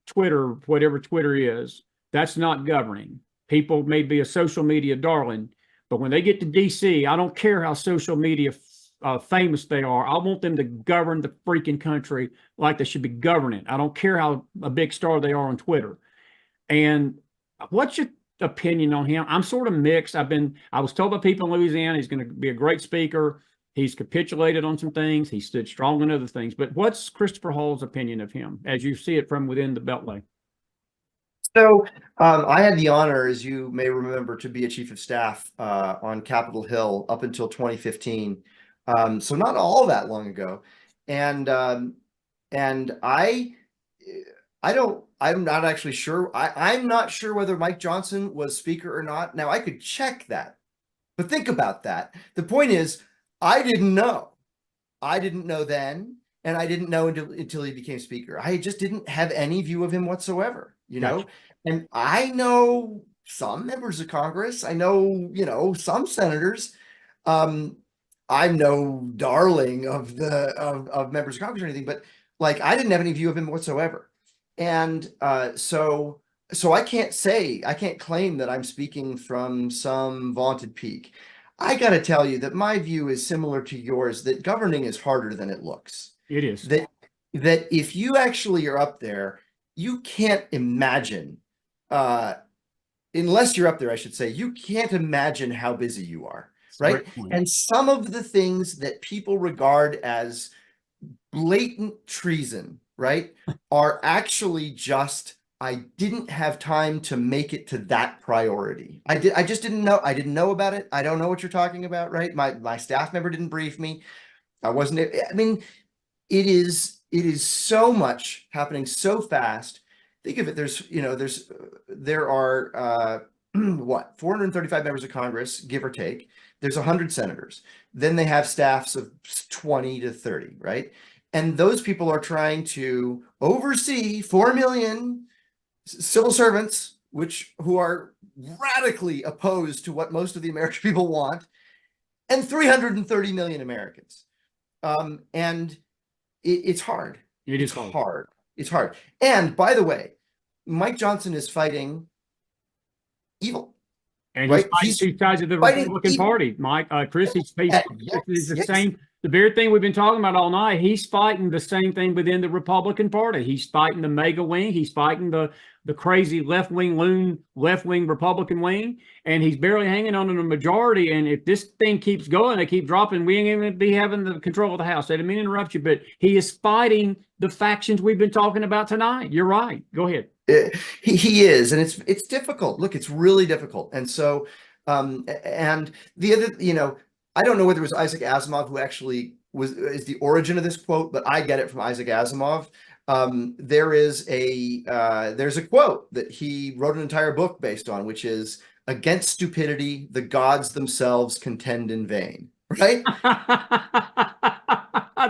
Twitter, whatever Twitter is, that's not governing. People may be a social media darling, but when they get to DC, I don't care how social media famous they are. I want them to govern the freaking country like they should be governing. I don't care how a big star they are on Twitter. And what's your opinion on him? I'm sort of mixed. I was told by people in Louisiana he's going to be a great speaker. He's capitulated on some things. He stood strong on other things. But what's Christopher Hall's opinion of him as you see it from within the Beltway? So I had the honor, as you may remember, to be a chief of staff on Capitol Hill up until 2015. So not all that long ago. And I'm not actually sure. I'm not sure whether Mike Johnson was speaker or not. Now I could check that, but think about that. The point is, I didn't know. I didn't know then, and I didn't know until he became speaker. I just didn't have any view of him whatsoever, Gotcha. And I know some members of Congress. I know, some senators. I'm no darling of members of Congress or anything, but like I didn't have any view of him whatsoever. And so I can't claim that I'm speaking from some vaunted peak. I got to tell you that my view is similar to yours, that governing is harder than it looks. It is. That if you actually are up there, you can't imagine uh, unless you're up there, I should say, you can't imagine how busy you are, right? And some of the things that people regard as blatant treason, right, are actually just, I didn't have time to make it to that priority. I just didn't know. I didn't know about it. I don't know what you're talking about, right? My staff member didn't brief me. I wasn't, I mean, it is so much happening so fast. Think of it, there are what, 435 members of Congress, give or take. There's 100 senators. Then they have staffs of 20 to 30, right? And those people are trying to oversee 4 million civil servants, who are radically opposed to what most of the American people want, and 330 million Americans. And it's hard. It's hard. It's hard. And by the way, Mike Johnson is fighting evil. And right? He's fighting two sides of the Republican Party, Mike. Chris, he's the same. The very thing we've been talking about all night. He's fighting the same thing within the Republican Party. He's fighting the mega wing. He's fighting the crazy left-wing Republican wing, and he's barely hanging on to the majority. And if this thing keeps going, they keep dropping, we ain't even gonna be having the control of the House. I didn't mean to interrupt you, but he is fighting the factions we've been talking about tonight. You're right. Go ahead. He is, and it's difficult. Look, it's really difficult. And so, and the other, I don't know whether it was Isaac Asimov who actually is the origin of this quote, but I get it from Isaac Asimov. There's a quote that he wrote an entire book based on, which is, "Against stupidity, the gods themselves contend in vain." Right?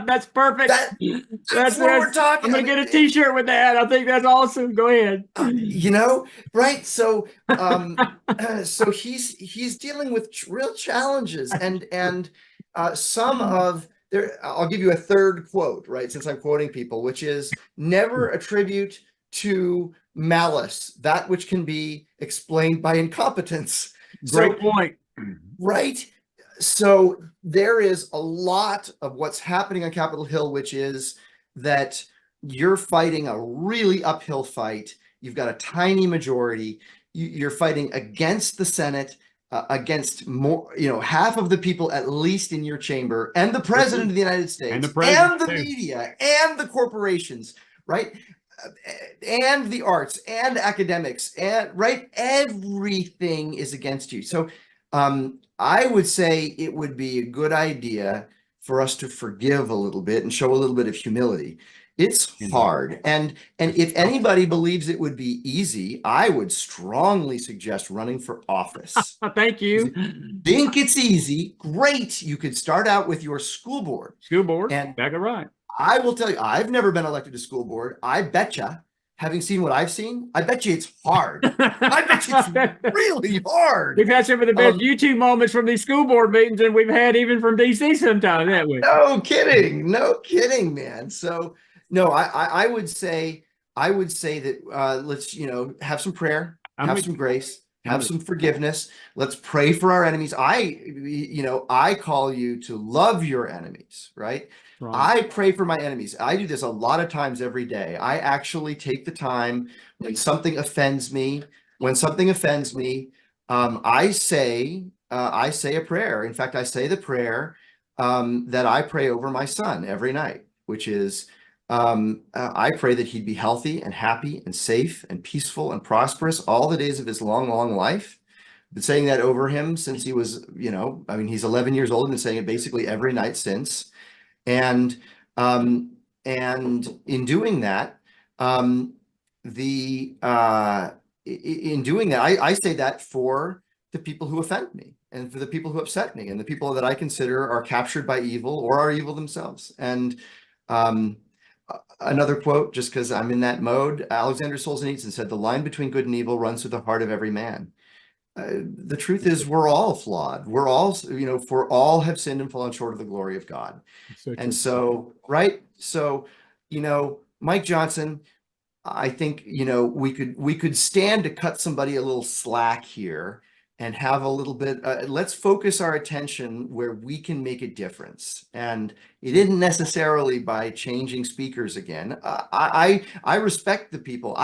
That's perfect. That's what we're talking. I'm gonna get a T-shirt with that. I think that's awesome. Go ahead. Right? So, so he's dealing with real challenges, and some of there. I'll give you a third quote, right? Since I'm quoting people, which is, "Never attribute to malice that which can be explained by incompetence." Great point. Right? So there is a lot of what's happening on Capitol Hill, which is that you're fighting a really uphill fight. You've got a tiny majority. You're fighting against the Senate, against more, half of the people at least in your chamber, and the President of the United States, and the media, and the corporations, right? And the arts, and academics, and right, everything is against you. So I would say it would be a good idea for us to forgive a little bit and show a little bit of humility. It's hard. And if anybody believes it would be easy, I would strongly suggest running for office. Thank you. Think it's easy? Great. You could start out with your school board. And back it right. I will tell you, I've never been elected to school board. I betcha, having seen what I've seen, I bet you it's hard. I bet you it's really hard. We've had some of the best YouTube moments from these school board meetings than we've had even from DC sometimes, haven't we? No kidding, man. So no, I would say that let's have some prayer, have some grace, have some forgiveness. Let's pray for our enemies. I call you to love your enemies, right? I pray for my enemies. I do this a lot of times every day. I actually take the time when something offends me. I say a prayer. In fact, I say the prayer that I pray over my son every night, which is, I pray that he'd be healthy and happy and safe and peaceful and prosperous all the days of his long, long life. I've been saying that over him since he was, he's 11 years old and been saying it basically every night since. And in doing that, I say that for the people who offend me, and for the people who upset me, and the people that I consider are captured by evil or are evil themselves. And another quote, just because I'm in that mode, Alexander Solzhenitsyn said, "The line between good and evil runs through the heart of every man." The truth is, we're all flawed. We're all, for all have sinned and fallen short of the glory of God. Right? So, Mike Johnson, I think, we could stand to cut somebody a little slack here and have a little bit, let's focus our attention where we can make a difference. And it isn't necessarily by changing speakers again. I respect the people.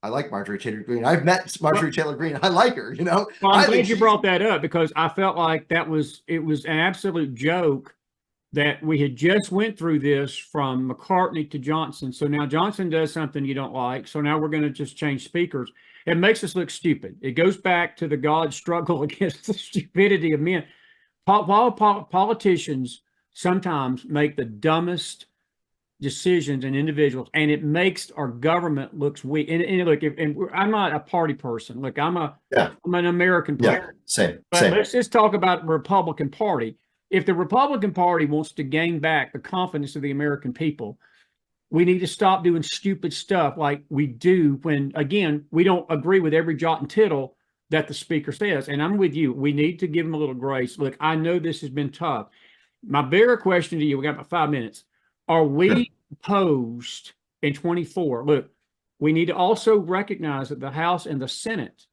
I like Marjorie Taylor Greene. I've met Marjorie Taylor Greene. I like her, you know. Well, I'm I think glad you she's brought that up because I felt like it was an absolute joke that we had just went through this from McCartney to Johnson. So now Johnson does something you don't like. So now we're going to just change speakers. It makes us look stupid. It goes back to the God struggle against the stupidity of men. Politicians sometimes make the dumbest decisions and individuals, and it makes our government looks weak. And look, I'm not a party person. Look, yeah, I'm an American yeah, person. same, But same. let's just talk about the Republican Party. If the Republican Party wants to gain back the confidence of the American people, we need to stop doing stupid stuff like we do when, again, we don't agree with every jot and tittle that the speaker says. And I'm with you. We need to give them a little grace. Look, I know this has been tough. My bigger question to you, we got about 5 minutes. Are we opposed in 24? Look, we need to also recognize that the House and the Senate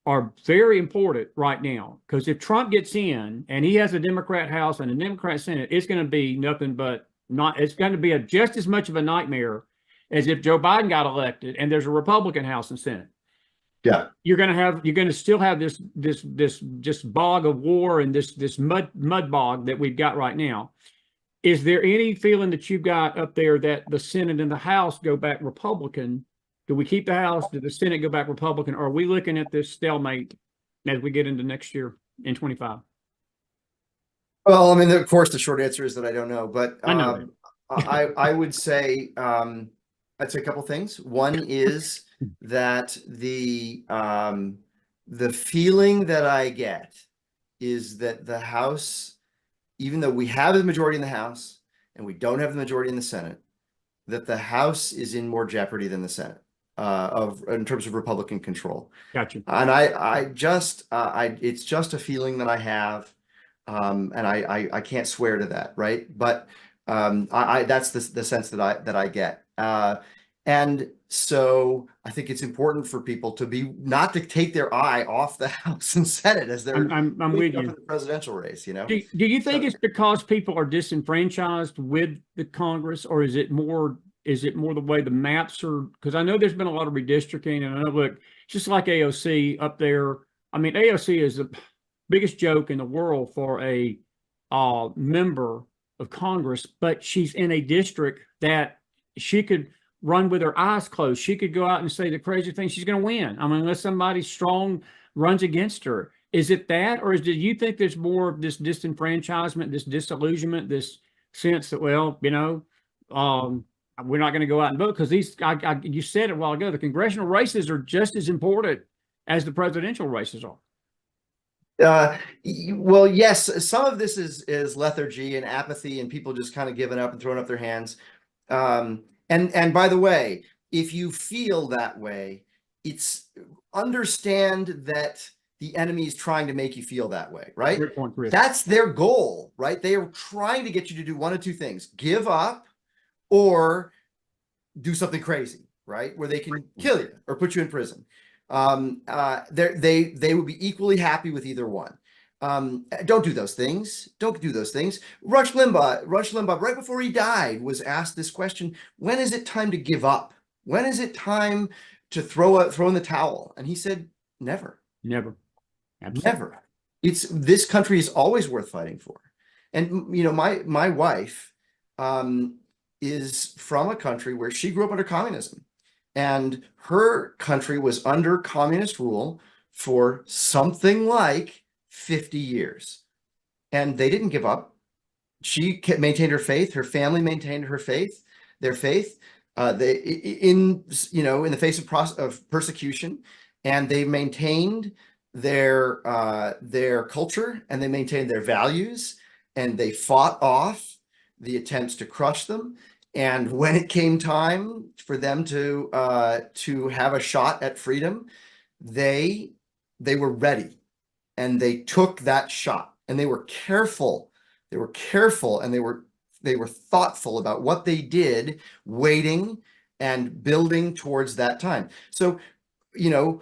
are very important right now because if Trump gets in and he has a Democrat House and a Democrat Senate, it's going to be nothing but it's going to be just as much of a nightmare as if Joe Biden got elected and there's a Republican House and Senate. Yeah. You're going to still have this just bog of war and this mud bog that we've got right now. Is there any feeling that you've got up there that the Senate and the House go back Republican? Do we keep the House? Do the Senate go back Republican? Or are we looking at this stalemate as we get into next year in 25? Well, I mean, of course, the short answer is that I don't know, but I know I would say I'd say a couple things. One is that the feeling that I get is that the House, even though we have the majority in the House and we don't have the majority in the Senate, that the House is in more jeopardy than the Senate in terms of Republican control. Gotcha. And it's just a feeling that I have. And I can't swear to that, right? But that's the sense that I get. And so I think it's important for people to not to take their eye off the House and Senate as they're I'm with up you. in the presidential race, you know? Do you think it's because people are disenfranchised with the Congress, or is it more the way the maps are? Because I know there's been a lot of redistricting, and I know, look, just like AOC up there. I mean, AOC is the biggest joke in the world for a member of Congress, but she's in a district that she could run with her eyes closed. She could go out and say the crazy thing. She's going to win. I mean, unless somebody strong runs against her. Is it that, or do you think there's more of this disenfranchisement, this disillusionment, this sense that, well, you know, we're not going to go out and vote because you said it a while ago, the congressional races are just as important as the presidential races are. Well, yes, some of this is lethargy and apathy and people just kind of giving up and throwing up their hands. And by the way, if you feel that way, understand that the enemy is trying to make you feel that way, right? Great point, Chris. That's their goal, right? They are trying to get you to do one of two things: give up or do something crazy, right? Where they can kill you or put you in prison. They would be equally happy with either one. Don't do those things. Don't do those things. Rush Limbaugh, right before he died, was asked this question: when is it time to give up? When is it time to throw in the towel? And he said, never. Never. Absolutely. Never. This country is always worth fighting for. And you know, my wife is from a country where she grew up under communism. And her country was under communist rule for something like 50 years. And they didn't give up. She maintained her faith. Her family maintained their faith. In the face of persecution, and they maintained their culture, and they maintained their values, and they fought off the attempts to crush them. And when it came time for them to have a shot at freedom, they were ready, and they took that shot, and they were careful. They were careful, and they were thoughtful about what they did, waiting and building towards that time. So, you know,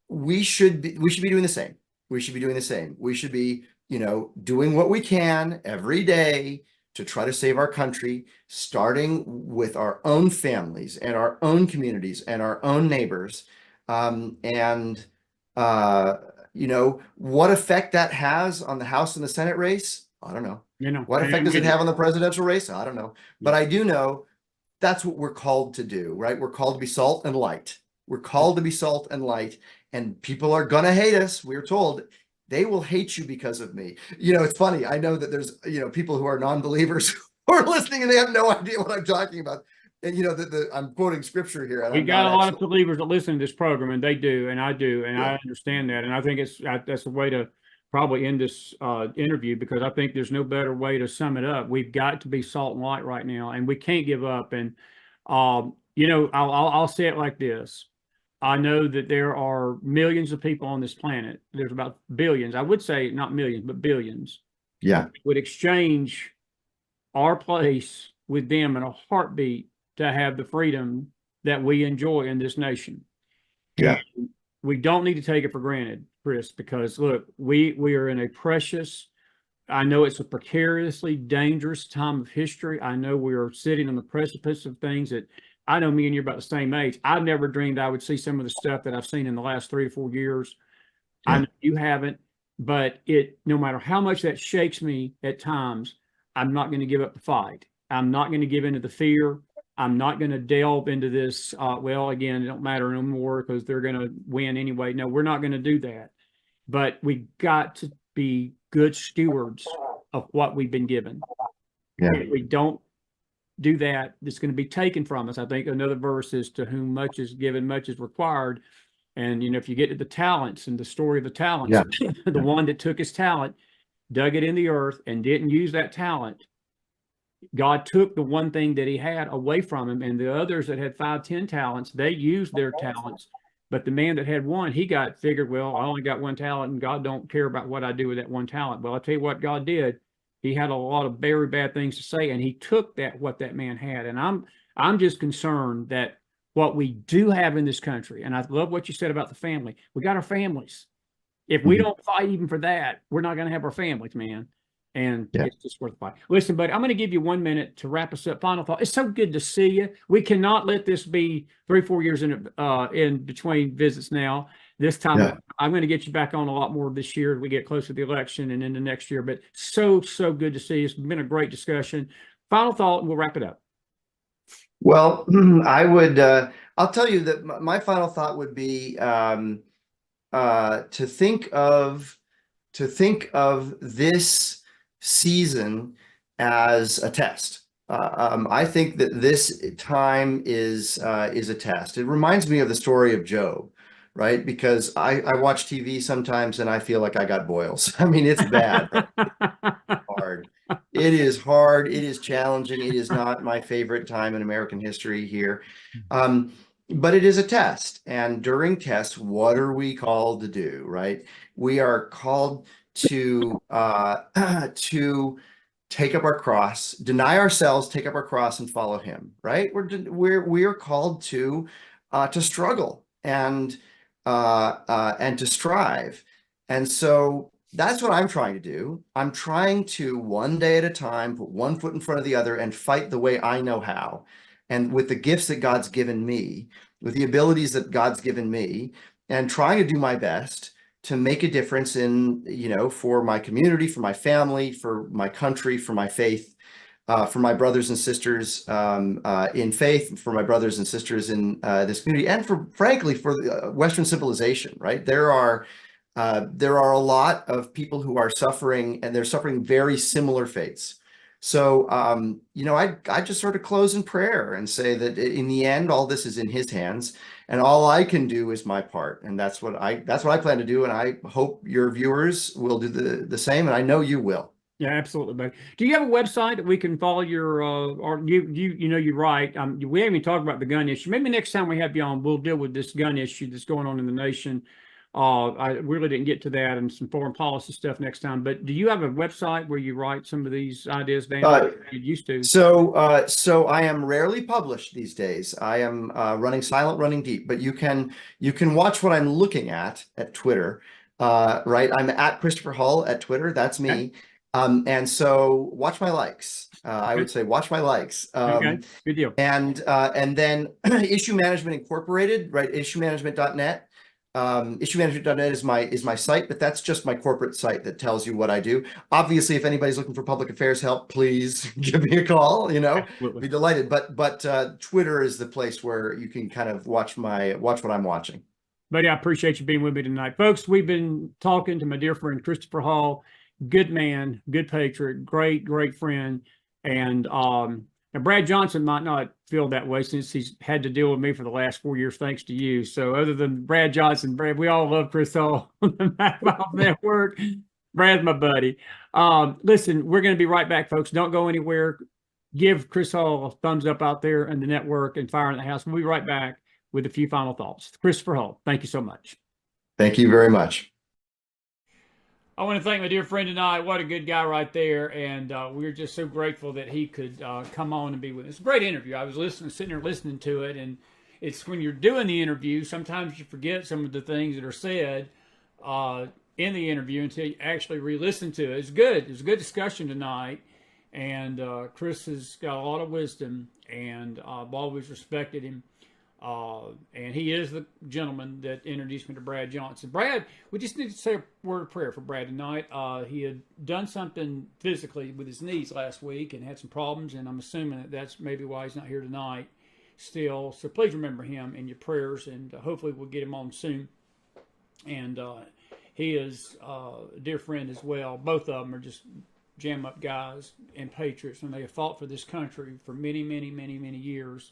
we should be doing the same. We should be doing the same. We should be, you know, doing what we can every day to try to save our country, starting with our own families and our own communities and our own neighbors. And you know, what effect that has on the House and the Senate race, I don't know. You know, What effect does it have on the presidential race? I don't know. But Yeah. I do know that's what we're called to do, right? We're called to be salt and light. We're called to be salt and light, and people are gonna hate us. We're told they will hate you because of me. You know, it's funny. I know that there's, you know, people who are non-believers who are listening and they have no idea what I'm talking about. And you know, I'm quoting scripture here, and We I'm got not a lot actually. of believers that listen to this program, and they do, and I do, and Yeah. I understand that, and I think that's a way to probably end this interview, because I think there's no better way to sum it up. We've got to be salt and light right now, and we can't give up. And you know, I'll say it like this: I know that there are millions of people on this planet. There's about billions. I would say not millions, but billions. Yeah. Would exchange our place with them in a heartbeat to have the freedom that we enjoy in this nation. Yeah. And we don't need to take it for granted, Chris, because look, we are in a precious, I know it's a precariously dangerous time of history. I know we are sitting on the precipice of things that I know me and you're about the same age. I never dreamed I would see some of the stuff that I've seen in the last 3 to 4 years. I Yeah. know you haven't, but no matter how much that shakes me at times, I'm not going to give up the fight. I'm not going to give into the fear. I'm not going to delve into this. Well, again, it don't matter no more because they're going to win anyway. No, we're not going to do that. But we got to be good stewards of what we've been given. Yeah. If we don't do that, it's going to be taken from us. I think another verse is, to whom much is given, much is required. And, you know, if you get to the talents and the story of the talents, Yeah. the one that took his talent, dug it in the earth, and didn't use that talent, God took the one thing that he had away from him. And the others that had 5, 10 talents, they used their talents. But the man that had one, he got figured, well, I only got one talent and God don't care about what I do with that one talent. Well, I'll tell you what God did. He had a lot of very bad things to say, and he took what that man had. And I'm just concerned that what we do have in this country, and I love what you said about the family. We got our families. If we don't fight even for that, we're not going to have our families, man. And Yeah. it's just worth the fight. Listen, buddy, I'm going to give you 1 minute to wrap us up. Final thought. It's so good to see you. We cannot let this be 3, 4 years in between visits now. This time, Yeah. I'm going to get you back on a lot more this year as we get closer to the election and into next year. But so good to see you. It's been a great discussion. Final thought, and we'll wrap it up. Well, I would, I'll tell you that my final thought would be to think of this season as a test. I think that this time is a test. It reminds me of the story of Job, right? Because I watch TV sometimes and I feel like I got boils. I mean, it's bad, right? It's hard. It is hard. It is challenging. It is not my favorite time in American history here. But it is a test. And during tests, what are we called to do, right? We are called to to take up our cross, deny ourselves, take up our cross, and follow him, right? We are called to struggle and to strive. And so that's what I'm trying to do. I'm trying to, one day at a time, put one foot in front of the other and fight the way I know how. And with the gifts that God's given me, with the abilities that God's given me, and trying to do my best to make a difference in, you know, for my community, for my family, for my country, for my faith, for my brothers and sisters in faith, for my brothers and sisters in this community, and frankly, for Western civilization, right? There are a lot of people who are suffering, and they're suffering very similar fates. So, you know, I just sort of close in prayer and say that in the end, all this is in his hands, and all I can do is my part. And that's what I plan to do. And I hope your viewers will do the same. And I know you will. Yeah, absolutely, buddy. Do you have a website that we can follow your, or you know, you're right. We haven't even talked about the gun issue. Maybe next time we have you on, we'll deal with this gun issue that's going on in the nation. I really didn't get to that, and some foreign policy stuff next time. But do you have a website where you write some of these ideas down? You used to. So I am rarely published these days. I am running silent, running deep. But you can watch what I'm looking at Twitter. Right, I'm at Christopher Hull at Twitter. That's me. Okay. And so watch my likes. I would say watch my likes. Okay, good deal. And then Issue Management Incorporated, right? Issuemanagement.net. Issuemanagement.net is my site, but that's just my corporate site that tells you what I do. Obviously, if anybody's looking for public affairs help, please give me a call. Absolutely. Be delighted. But Twitter is the place where you can kind of watch what I'm watching. Buddy, I appreciate you being with me tonight. Folks, we've been talking to my dear friend, Christopher Hall. Good man, good patriot, great, great friend. And Brad Johnson might not feel that way since he's had to deal with me for the last 4 years, thanks to you. So other than Brad Johnson, Brad, we all love Chris Hall on the McFiles Network. Brad's my buddy. Listen, we're going to be right back, folks. Don't go anywhere. Give Chris Hall a thumbs up out there in the network and Fire in the House. We'll be right back with a few final thoughts. Christopher Hall, thank you so much. Thank you very much. I want to thank my dear friend tonight. What a good guy right there. And we're just so grateful that he could come on and be with us. It's a great interview. I was sitting there listening to it. And it's when you're doing the interview, sometimes you forget some of the things that are said in the interview until you actually re-listen to it. It's good. It was a good discussion tonight. And Chris has got a lot of wisdom. And I've always respected him. And he is the gentleman that introduced me to Brad Johnson. Brad, we just need to say a word of prayer for Brad tonight. He had done something physically with his knees last week and had some problems, and I'm assuming that that's maybe why he's not here tonight still. So please remember him in your prayers, and hopefully we'll get him on soon. And he is a dear friend as well. Both of them are just jam-up guys and patriots, and they have fought for this country for many, many, many, many years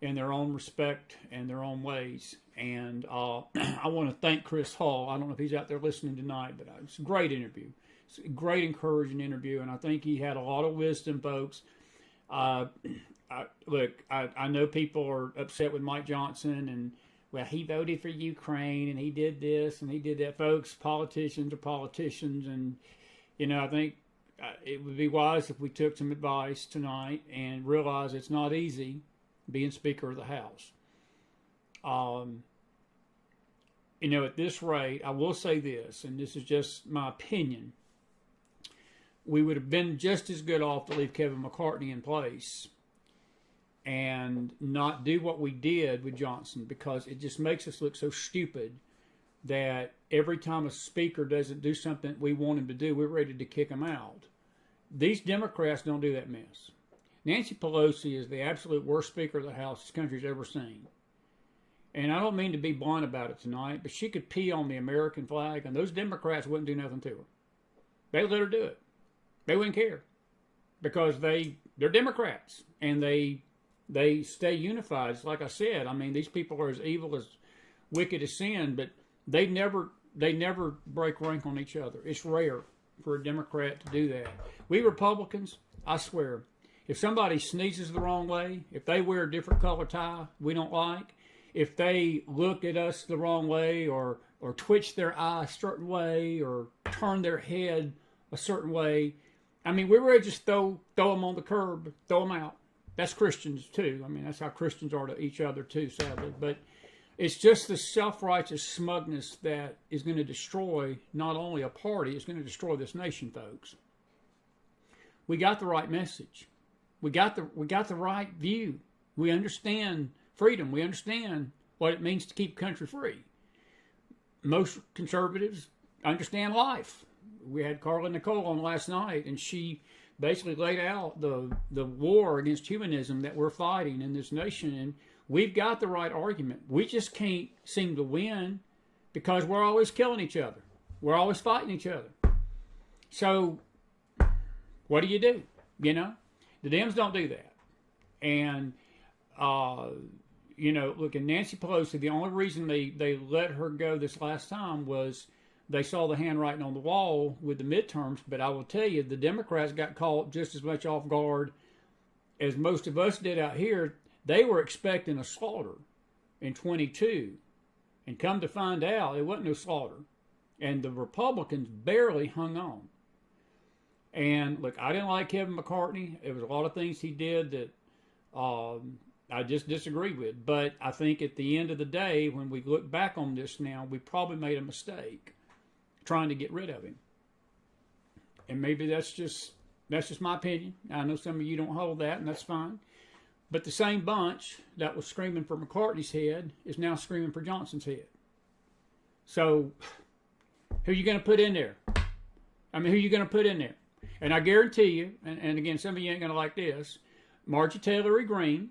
in their own respect and their own ways. And I want to thank Chris Hall. I don't know if he's out there listening tonight, but it's a great interview. It's a great, encouraging interview, and I think he had a lot of wisdom, folks. Look, I know people are upset with Mike Johnson, and, well, he voted for Ukraine, and he did this, and he did that. Folks, politicians are politicians, and, I think it would be wise if we took some advice tonight and realize it's not easy being Speaker of the House. At this rate, I will say this, and this is just my opinion, we would have been just as good off to leave Kevin McCartney in place and not do what we did with Johnson, because it just makes us look so stupid that every time a speaker doesn't do something we want him to do, we're ready to kick him out. These Democrats don't do that mess. Nancy Pelosi is the absolute worst Speaker of the House this country's ever seen. And I don't mean to be blunt about it tonight, but she could pee on the American flag, and those Democrats wouldn't do nothing to her. They let her do it. They wouldn't care, because they're Democrats, and they stay unified. Like I said, I mean, these people are as evil, as wicked as sin, but they never break rank on each other. It's rare for a Democrat to do that. We Republicans, I swear, if somebody sneezes the wrong way, if they wear a different color tie we don't like, if they look at us the wrong way, or twitch their eye a certain way, or turn their head a certain way, I mean, we're ready to just throw them on the curb, throw them out. That's Christians too. I mean, that's how Christians are to each other too, sadly. But it's just the self-righteous smugness that is going to destroy not only a party, it's going to destroy this nation, folks. We got the right message. We got the right view. We understand freedom. We understand what it means to keep country free. Most conservatives understand life. We had Carla Nicole on last night, and she basically laid out the war against humanism that we're fighting in this nation, and we've got the right argument. We just can't seem to win because we're always killing each other. We're always fighting each other. So what do? The Dems don't do that. And, look, and Nancy Pelosi, the only reason they let her go this last time was they saw the handwriting on the wall with the midterms. But I will tell you, the Democrats got caught just as much off guard as most of us did out here. They were expecting a slaughter in 22. And come to find out, it wasn't no slaughter. And the Republicans barely hung on. And look, I didn't like Kevin McCartney. There was a lot of things he did that I just disagreed with. But I think at the end of the day, when we look back on this now, we probably made a mistake trying to get rid of him. and maybe that's just my opinion. I know some of you don't hold that, and that's fine. But the same bunch that was screaming for McCartney's head is now screaming for Johnson's head. So, who are you going to put in there? I mean, who are you going to put in there? And I guarantee you, and again, some of you ain't going to like this, Margie Taylor Greene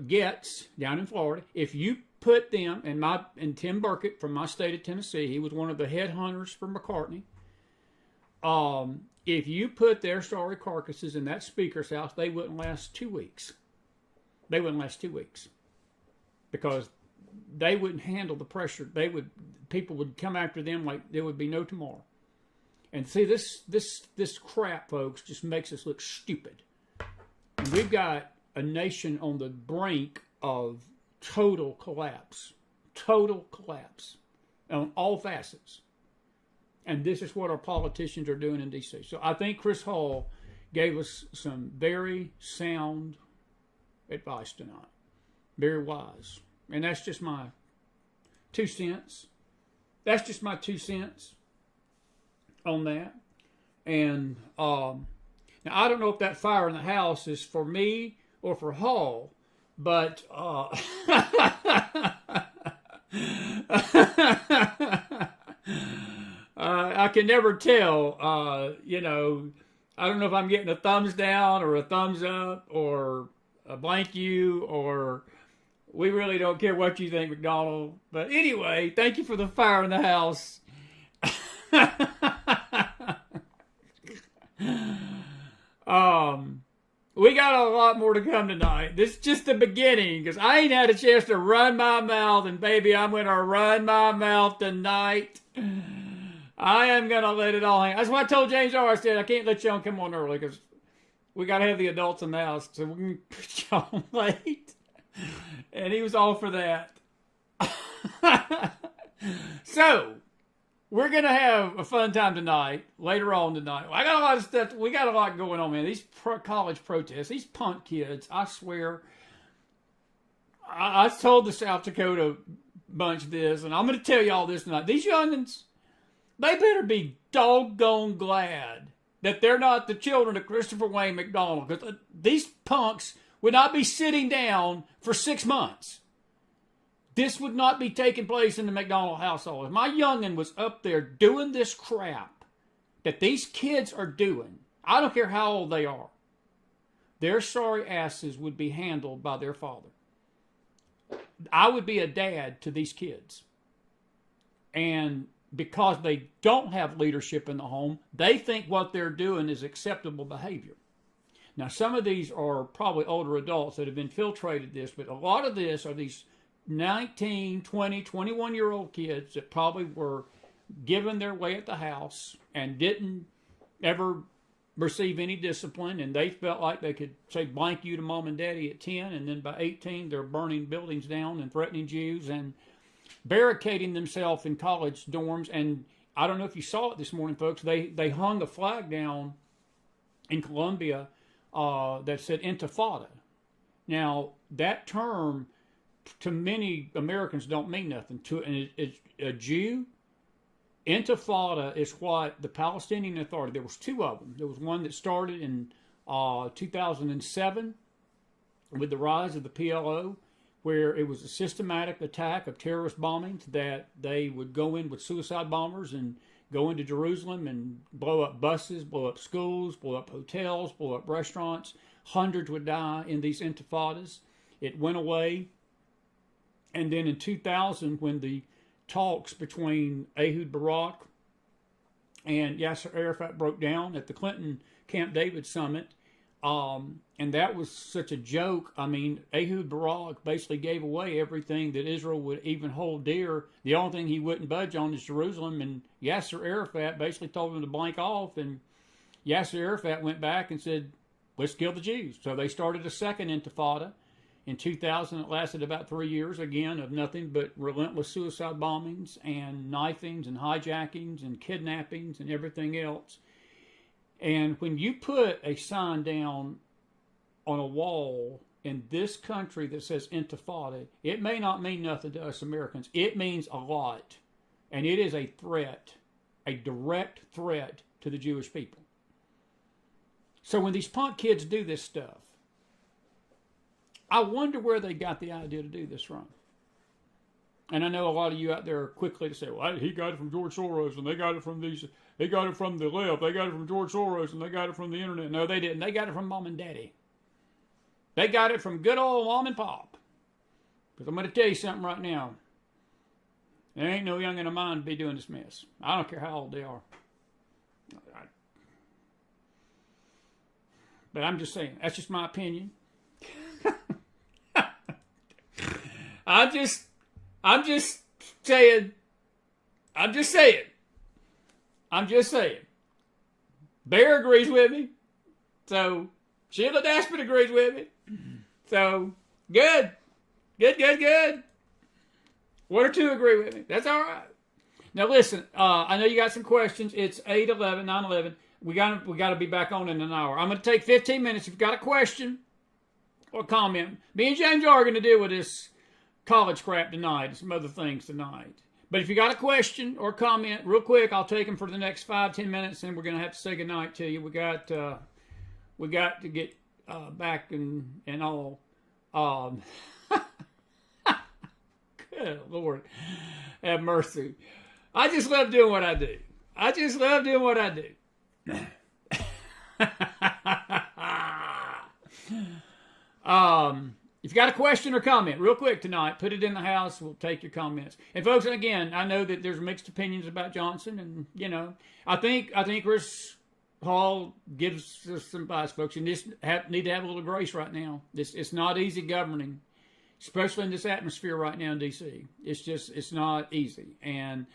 gets down in Florida. If you put them, and Tim Burkett from my state of Tennessee, he was one of the headhunters for McCartney. If you put their sorry carcasses in that speaker's house, they wouldn't last 2 weeks. They wouldn't last 2 weeks because they wouldn't handle the pressure. People would come after them like there would be no tomorrow. And see, this crap, folks, just makes us look stupid. And we've got a nation on the brink of total collapse on all facets. And this is what our politicians are doing in D.C. So I think Chris Hall gave us some very sound advice tonight. Very wise. And that's just my 2 cents. That's just my 2 cents on that. And now I don't know if that fire in the house is for me or for Hall, but I can never tell. I don't know if I'm getting a thumbs down or a thumbs up or a blank you, or we really don't care what you think, McDonald. But anyway, thank you for the fire in the house. We got a lot more to come tonight. This is just the beginning, because I ain't had a chance to run my mouth, and baby, I'm going to run my mouth tonight. I am going to let it all hang. That's why I told James R. I said, I can't let y'all come on early, because we got to have the adults in the house, so we can put y'all late. And he was all for that. So, we're going to have a fun time tonight, later on tonight. I got a lot of stuff. We got a lot going on, man. These college protests, these punk kids, I swear. I told the South Dakota bunch this, and I'm going to tell y'all this tonight. These youngins, they better be doggone glad that they're not the children of Christopher Wayne McDonald, because these punks would not be sitting down for 6 months. This would not be taking place in the McDonald household. If my youngin was up there doing this crap that these kids are doing, I don't care how old they are, their sorry asses would be handled by their father. I would be a dad to these kids. And because they don't have leadership in the home, they think what they're doing is acceptable behavior. Now, some of these are probably older adults that have infiltrated this, but a lot of this are these 19, 20, 21-year-old kids that probably were given their way at the house and didn't ever receive any discipline, and they felt like they could say blank you to mom and daddy at 10, and then by 18 they're burning buildings down and threatening Jews and barricading themselves in college dorms. And I don't know if you saw it this morning, folks, they hung a flag down in Columbia that said Intifada. Now, that term to many Americans don't mean nothing. To a Jew, Intifada is what the Palestinian Authority, there was 2 of them. There was one that started in 2007 with the rise of the PLO, where it was a systematic attack of terrorist bombings that they would go in with suicide bombers and go into Jerusalem and blow up buses, blow up schools, blow up hotels, blow up restaurants. Hundreds would die in these intifadas. It went away. And then in 2000, when the talks between Ehud Barak and Yasser Arafat broke down at the Clinton Camp David summit, and that was such a joke. I mean, Ehud Barak basically gave away everything that Israel would even hold dear. The only thing he wouldn't budge on is Jerusalem, and Yasser Arafat basically told him to blank off, and Yasser Arafat went back and said, let's kill the Jews. So they started a second intifada. In 2000, it lasted about 3 years, again, of nothing but relentless suicide bombings and knifings and hijackings and kidnappings and everything else. And when you put a sign down on a wall in this country that says Intifada, it may not mean nothing to us Americans. It means a lot. And it is a threat. a direct threat to the Jewish people. So when these punk kids do this stuff, I wonder where they got the idea to do this from. And I know a lot of you out there are quickly to say, well, he got it from George Soros, and they got it from these, they got it from the left, they got it from George Soros, and they got it from the internet. No, they didn't. They got it from mom and daddy. They got it from good old mom and pop. Because I'm going to tell you something right now. There ain't no youngin' of mine to be doing this mess. I don't care how old they are. But I'm just saying, that's just my opinion. I'm just saying. Bear agrees with me. So, Sheila Daspin agrees with me. So, good. Good. One or two agree with me. That's all right. Now, listen, I know you got some questions. It's 8:11, 9:11. We got to be back on in an hour. I'm going to take 15 minutes. If you've got a question or comment, me and James are going to deal with this college crap tonight and some other things tonight. But if you got a question or comment, real quick, I'll take them for the next 5-10 minutes, and we're going to have to say goodnight to you. We got to get back and all. Good Lord, have mercy. I just love doing what I do. If you got a question or comment, real quick tonight, put it in the house. We'll take your comments. And folks, again, I know that there's mixed opinions about Johnson, and I think Chris Hall gives us some advice, folks. You just need to have a little grace right now. It's not easy governing, especially in this atmosphere right now in D.C. It's not easy. And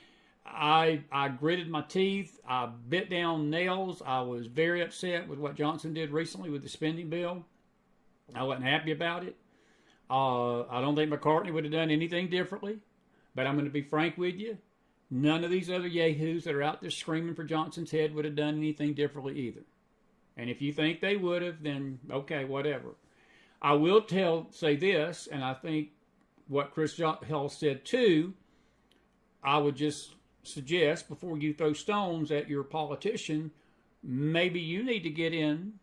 I gritted my teeth. I bit down nails. I was very upset with what Johnson did recently with the spending bill. I wasn't happy about it. I don't think McCartney would have done anything differently. But I'm going to be frank with you. None of these other yahoos that are out there screaming for Johnson's head would have done anything differently either. And if you think they would have, then okay, whatever. I will say this, and I think what Chris Hall said too, I would just suggest before you throw stones at your politician, maybe you need to get in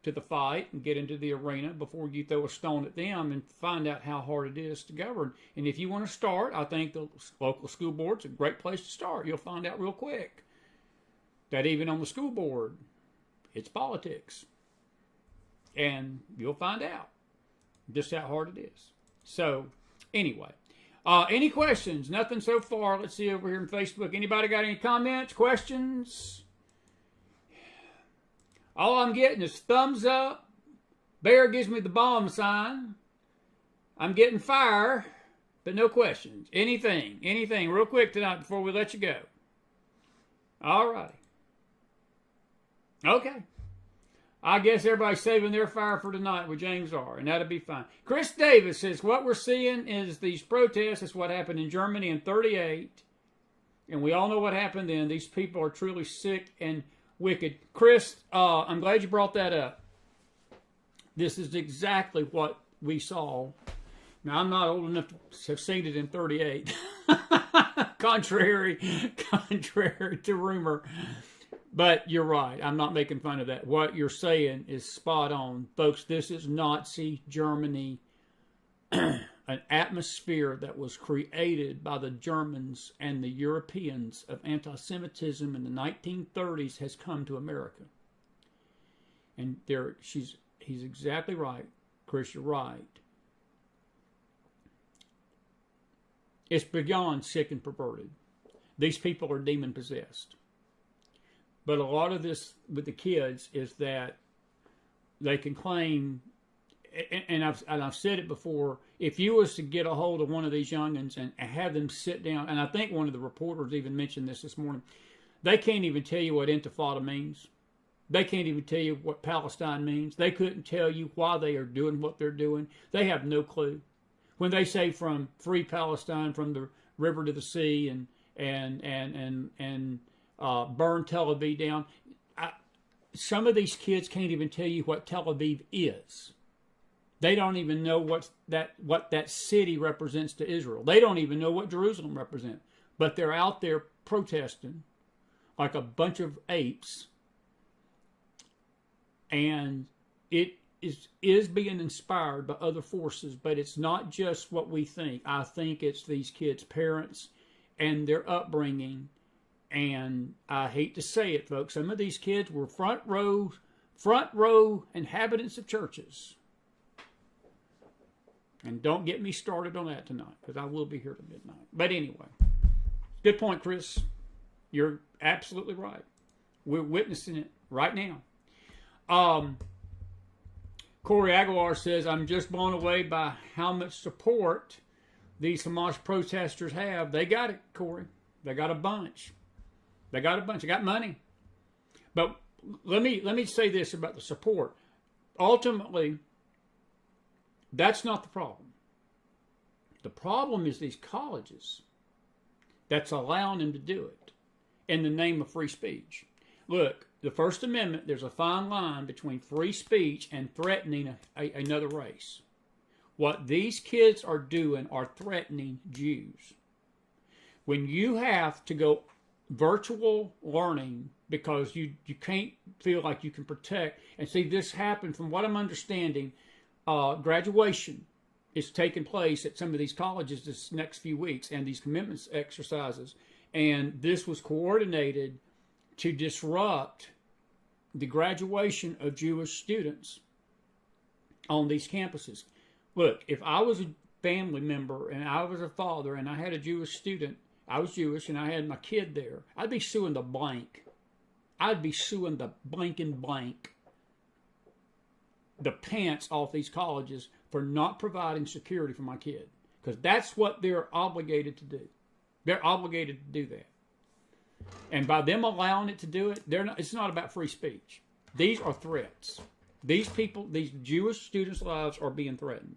to the fight and get into the arena before you throw a stone at them and find out how hard it is to govern. And if you want to start, I think the local school board's a great place to start. You'll find out real quick that even on the school board, it's politics. And you'll find out just how hard it is. So, anyway. Any questions? Nothing so far. Let's see over here on Facebook. Anybody got any comments, questions? All I'm getting is thumbs up. Bear gives me the bomb sign. I'm getting fire, but no questions. Anything real quick tonight before we let you go. All righty. Okay. I guess everybody's saving their fire for tonight with James R., and that'll be fine. Chris Davis says, what we're seeing is these protests. Is what happened in Germany in 1938. And we all know what happened then. These people are truly sick and wicked. Chris, I'm glad you brought that up. This is exactly what we saw. Now, I'm not old enough to have seen it in 1938. contrary to rumor. But you're right. I'm not making fun of that. What you're saying is spot on. Folks, this is Nazi Germany, an atmosphere that was created by the Germans and the Europeans of anti-Semitism in the 1930s has come to America. And he's exactly right. Chris, you're right. It's beyond sick and perverted. These people are demon-possessed. But a lot of this with the kids is that they can claim, and I've said it before, if you was to get a hold of one of these youngins and have them sit down, and I think one of the reporters even mentioned this morning, they can't even tell you what intifada means. They can't even tell you what Palestine means. They couldn't tell you why they are doing what they're doing. They have no clue. When they say from free Palestine, from the river to the sea, and burn Tel Aviv down. Some of these kids can't even tell you what Tel Aviv is. They don't even know what that city represents to Israel. They don't even know what Jerusalem represents. But they're out there protesting like a bunch of apes, and it is being inspired by other forces, but it's not just what we think. I think it's these kids' parents and their upbringing, and I hate to say it, folks, some of these kids were front row inhabitants of churches. And don't get me started on that tonight, because I will be here till midnight. But anyway, good point, Chris. You're absolutely right. We're witnessing it right now. Corey Aguilar says, I'm just blown away by how much support these Hamas protesters have. They got it, Corey. They got a bunch. They got money. But let me say this about the support. Ultimately, that's not the problem. The problem is these colleges that's allowing them to do it in the name of free speech. Look, the First Amendment, there's a fine line between free speech and threatening another race. What these kids are doing are threatening Jews. When you have to go virtual learning because you can't feel like you can protect, and see this happen from what I'm understanding, graduation is taking place at some of these colleges this next few weeks, and these commitments exercises, and this was coordinated to disrupt the graduation of Jewish students on these campuses. Look, if I was a family member and I was a father and I had a Jewish student, I was Jewish and I had my kid there, I'd be suing the blank. I'd be suing the blanking blank, the pants off these colleges for not providing security for my kid. Because that's what they're obligated to do. They're obligated to do that. And by them allowing it to do it, it's not about free speech. These are threats. These people, these Jewish students' lives are being threatened.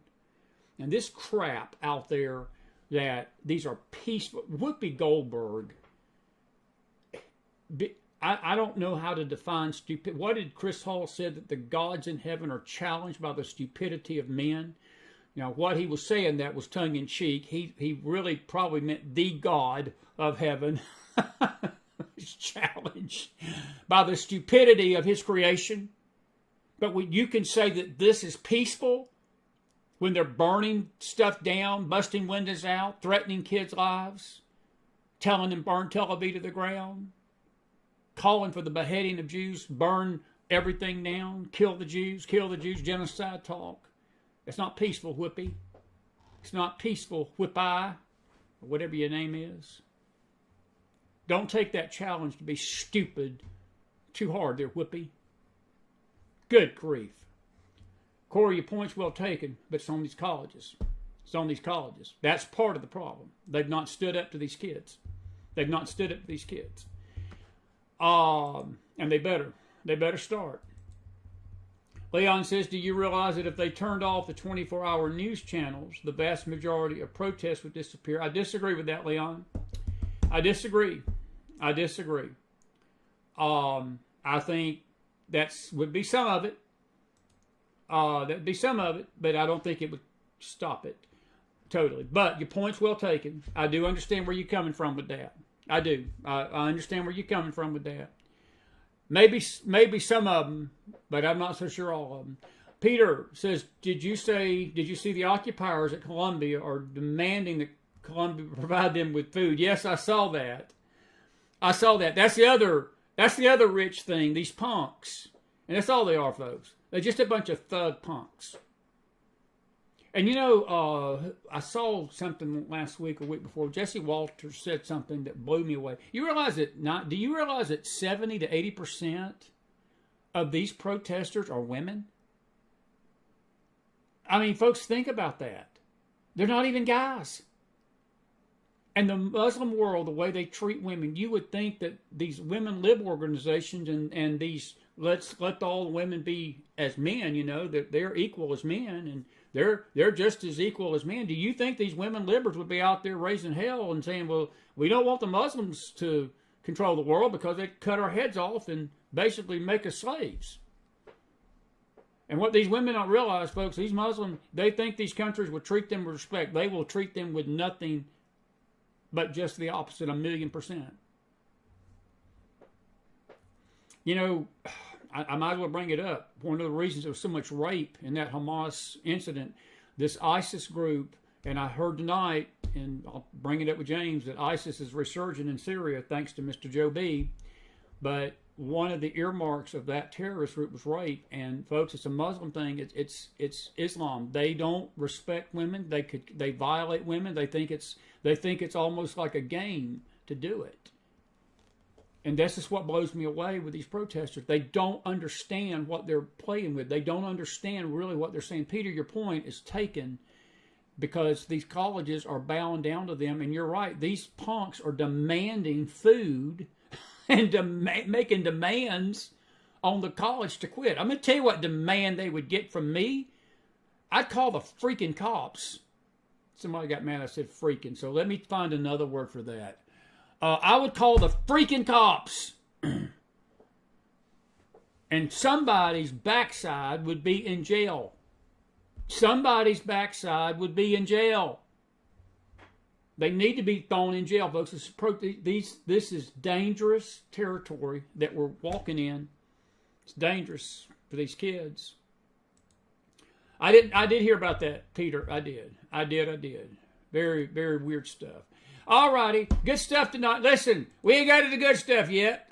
And this crap out there that these are peaceful. Whoopi Goldberg, I don't know how to define stupid. What did Chris Hall said, that the gods in heaven are challenged by the stupidity of men? Now, what he was saying that was tongue-in-cheek. He really probably meant the God of heaven is challenged by the stupidity of his creation. But you can say that this is peaceful when they're burning stuff down, busting windows out, threatening kids' lives, telling them burn Tel Aviv to the ground, calling for the beheading of Jews, burn everything down, kill the Jews, genocide talk. It's not peaceful, Whoopi. It's not peaceful, Whoop-I, or whatever your name is. Don't take that challenge to be stupid too hard there, Whoopi. Good grief. Corey, your point's well taken, but it's on these colleges. It's on these colleges. That's part of the problem. They've not stood up to these kids. They've not stood up to these kids. And they better start. Leon says, do you realize that if they turned off the 24-hour news channels, the vast majority of protests would disappear? I disagree with that, Leon. I disagree. I think that would be some of it. That'd be some of it, but I don't think it would stop it totally. But your point's well taken. I do understand where you're coming from with that. I do. I understand where you're coming from with that. Maybe some of them, but I'm not so sure all of them. Peter says, did you see the occupiers at Columbia are demanding that Columbia provide them with food? Yes, I saw that. That's the other rich thing, these punks. And that's all they are, folks. They're just a bunch of thug punks. And you know, I saw something last week or week before. Jesse Walters said something that blew me away. Do you realize that 70 to 80% of these protesters are women? I mean, folks, think about that. They're not even guys. And the Muslim world, the way they treat women, you would think that these women lib organizations and these let's let all the women be as men, you know, that they're equal as men and they're just as equal as men. Do you think these women liberals would be out there raising hell and saying, well, we don't want the Muslims to control the world because they cut our heads off and basically make us slaves? And what these women don't realize, folks, these Muslims, they think these countries will treat them with respect. They will treat them with nothing but just the opposite, 1,000,000%. You know, I might as well bring it up. One of the reasons there was so much rape in that Hamas incident, this ISIS group, and I heard tonight, and I'll bring it up with James, that ISIS is resurgent in Syria thanks to Mr. Joe B. But one of the earmarks of that terrorist group was rape. And folks, it's a Muslim thing. It's Islam. They don't respect women. They violate women. They think it's almost like a game to do it. And this is what blows me away with these protesters. They don't understand what they're playing with. They don't understand really what they're saying. Peter, your point is taken, because these colleges are bowing down to them. And you're right. These punks are demanding food and making demands on the college to quit. I'm going to tell you what demand they would get from me. I'd call the freaking cops. Somebody got mad I said freaking, so let me find another word for that. I would call the freaking cops. And somebody's backside would be in jail. Somebody's backside would be in jail. They need to be thrown in jail, folks. This is dangerous territory that we're walking in. It's dangerous for these kids. I did hear about that, Peter. I did. Very, very weird stuff. All righty. Good stuff tonight. Listen, we ain't got to the good stuff yet.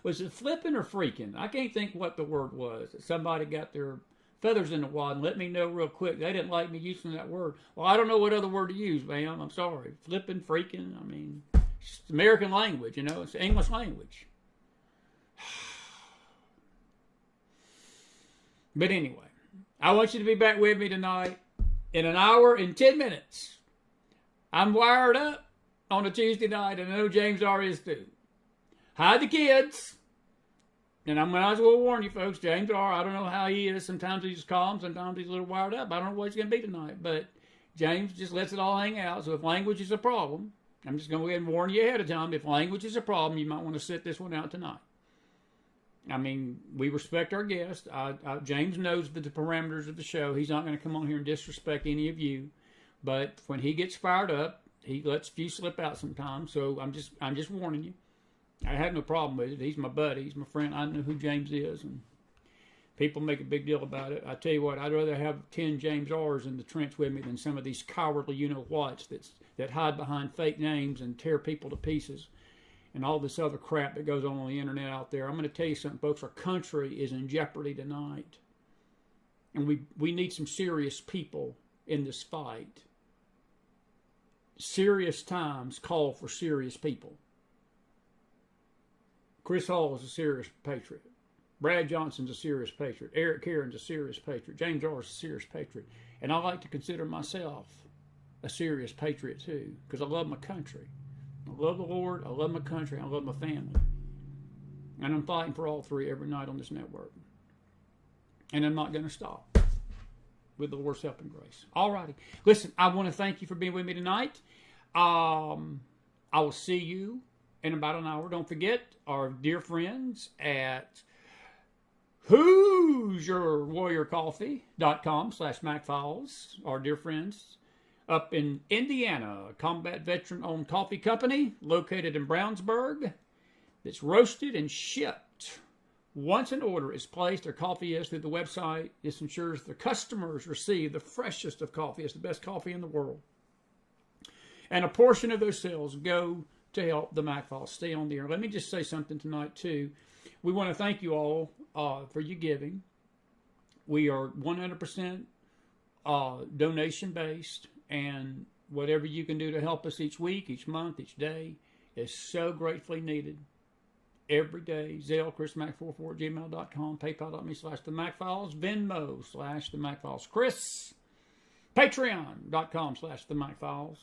Was it flipping or freaking? I can't think what the word was. Somebody got their feathers in the wad and let me know real quick. They didn't like me using that word. Well, I don't know what other word to use, ma'am. I'm sorry. Flipping, freaking. I mean, it's American language, you know. It's English language. But anyway, I want you to be back with me tonight in an hour and 10 minutes. I'm wired up on a Tuesday night, and I know James R is too. Hide the kids. And I might as well warn you folks, James R, I don't know how he is. Sometimes he's calm, sometimes he's a little wired up. I don't know what he's going to be tonight. But James just lets it all hang out. So if language is a problem, I'm just going to go ahead and warn you ahead of time. If language is a problem, you might want to sit this one out tonight. I mean, we respect our guests. James knows the parameters of the show. He's not going to come on here and disrespect any of you. But when he gets fired up, he lets a few slip out sometimes. So I'm just warning you. I have no problem with it. He's my buddy. He's my friend. I know who James is. And people make a big deal about it. I tell you what, I'd rather have 10 James R's in the trench with me than some of these cowardly you-know-whats that hide behind fake names and tear people to pieces and all this other crap that goes on the internet out there. I'm going to tell you something, folks. Our country is in jeopardy tonight. And we need some serious people in this fight. Serious times call for serious people. Chris Hall is a serious patriot. Brad Johnson's a serious patriot. Eric Caron's a serious patriot. James R is a serious patriot. And I like to consider myself a serious patriot too, because I love my country. I love the Lord, I love my country, I love my family. And I'm fighting for all three every night on this network. And I'm not going to stop with the Lord's help and grace. All righty. Listen, I want to thank you for being with me tonight. I will see you in about an hour. Don't forget our dear friends at who'syourwarriorcoffee.com/McFiles. Our dear friends up in Indiana, a combat veteran-owned coffee company located in Brownsburg that's roasted and shipped. Once an order is placed, their coffee is through the website. This ensures the customers receive the freshest of coffee. It's the best coffee in the world. And a portion of those sales go to help the McFiles stay on the air. Let me just say something tonight, too. We want to thank you all for your giving. We are 100% donation-based, and whatever you can do to help us each week, each month, each day is so gratefully needed. Every day, ZELLE, chrismac44@gmail.com, paypal.me/themcfiles, Venmo /themcfileschris, patreon.com/themcfiles,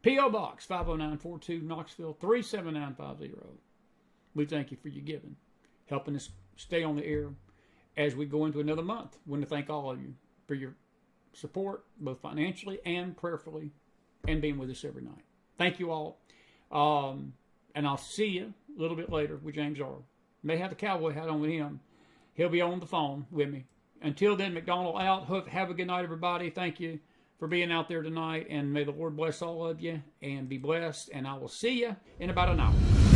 P.O. Box 50942, Knoxville 37950. We thank you for your giving, helping us stay on the air as we go into another month. We want to thank all of you for your support, both financially and prayerfully, and being with us every night. Thank you all. And I'll see you a little bit later with James R. May have the cowboy hat on with him. He'll be on the phone with me. Until then, McDonald out. Have a good night, everybody. Thank you for being out there tonight, and may the Lord bless all of you and be blessed, and I will see you in about an hour.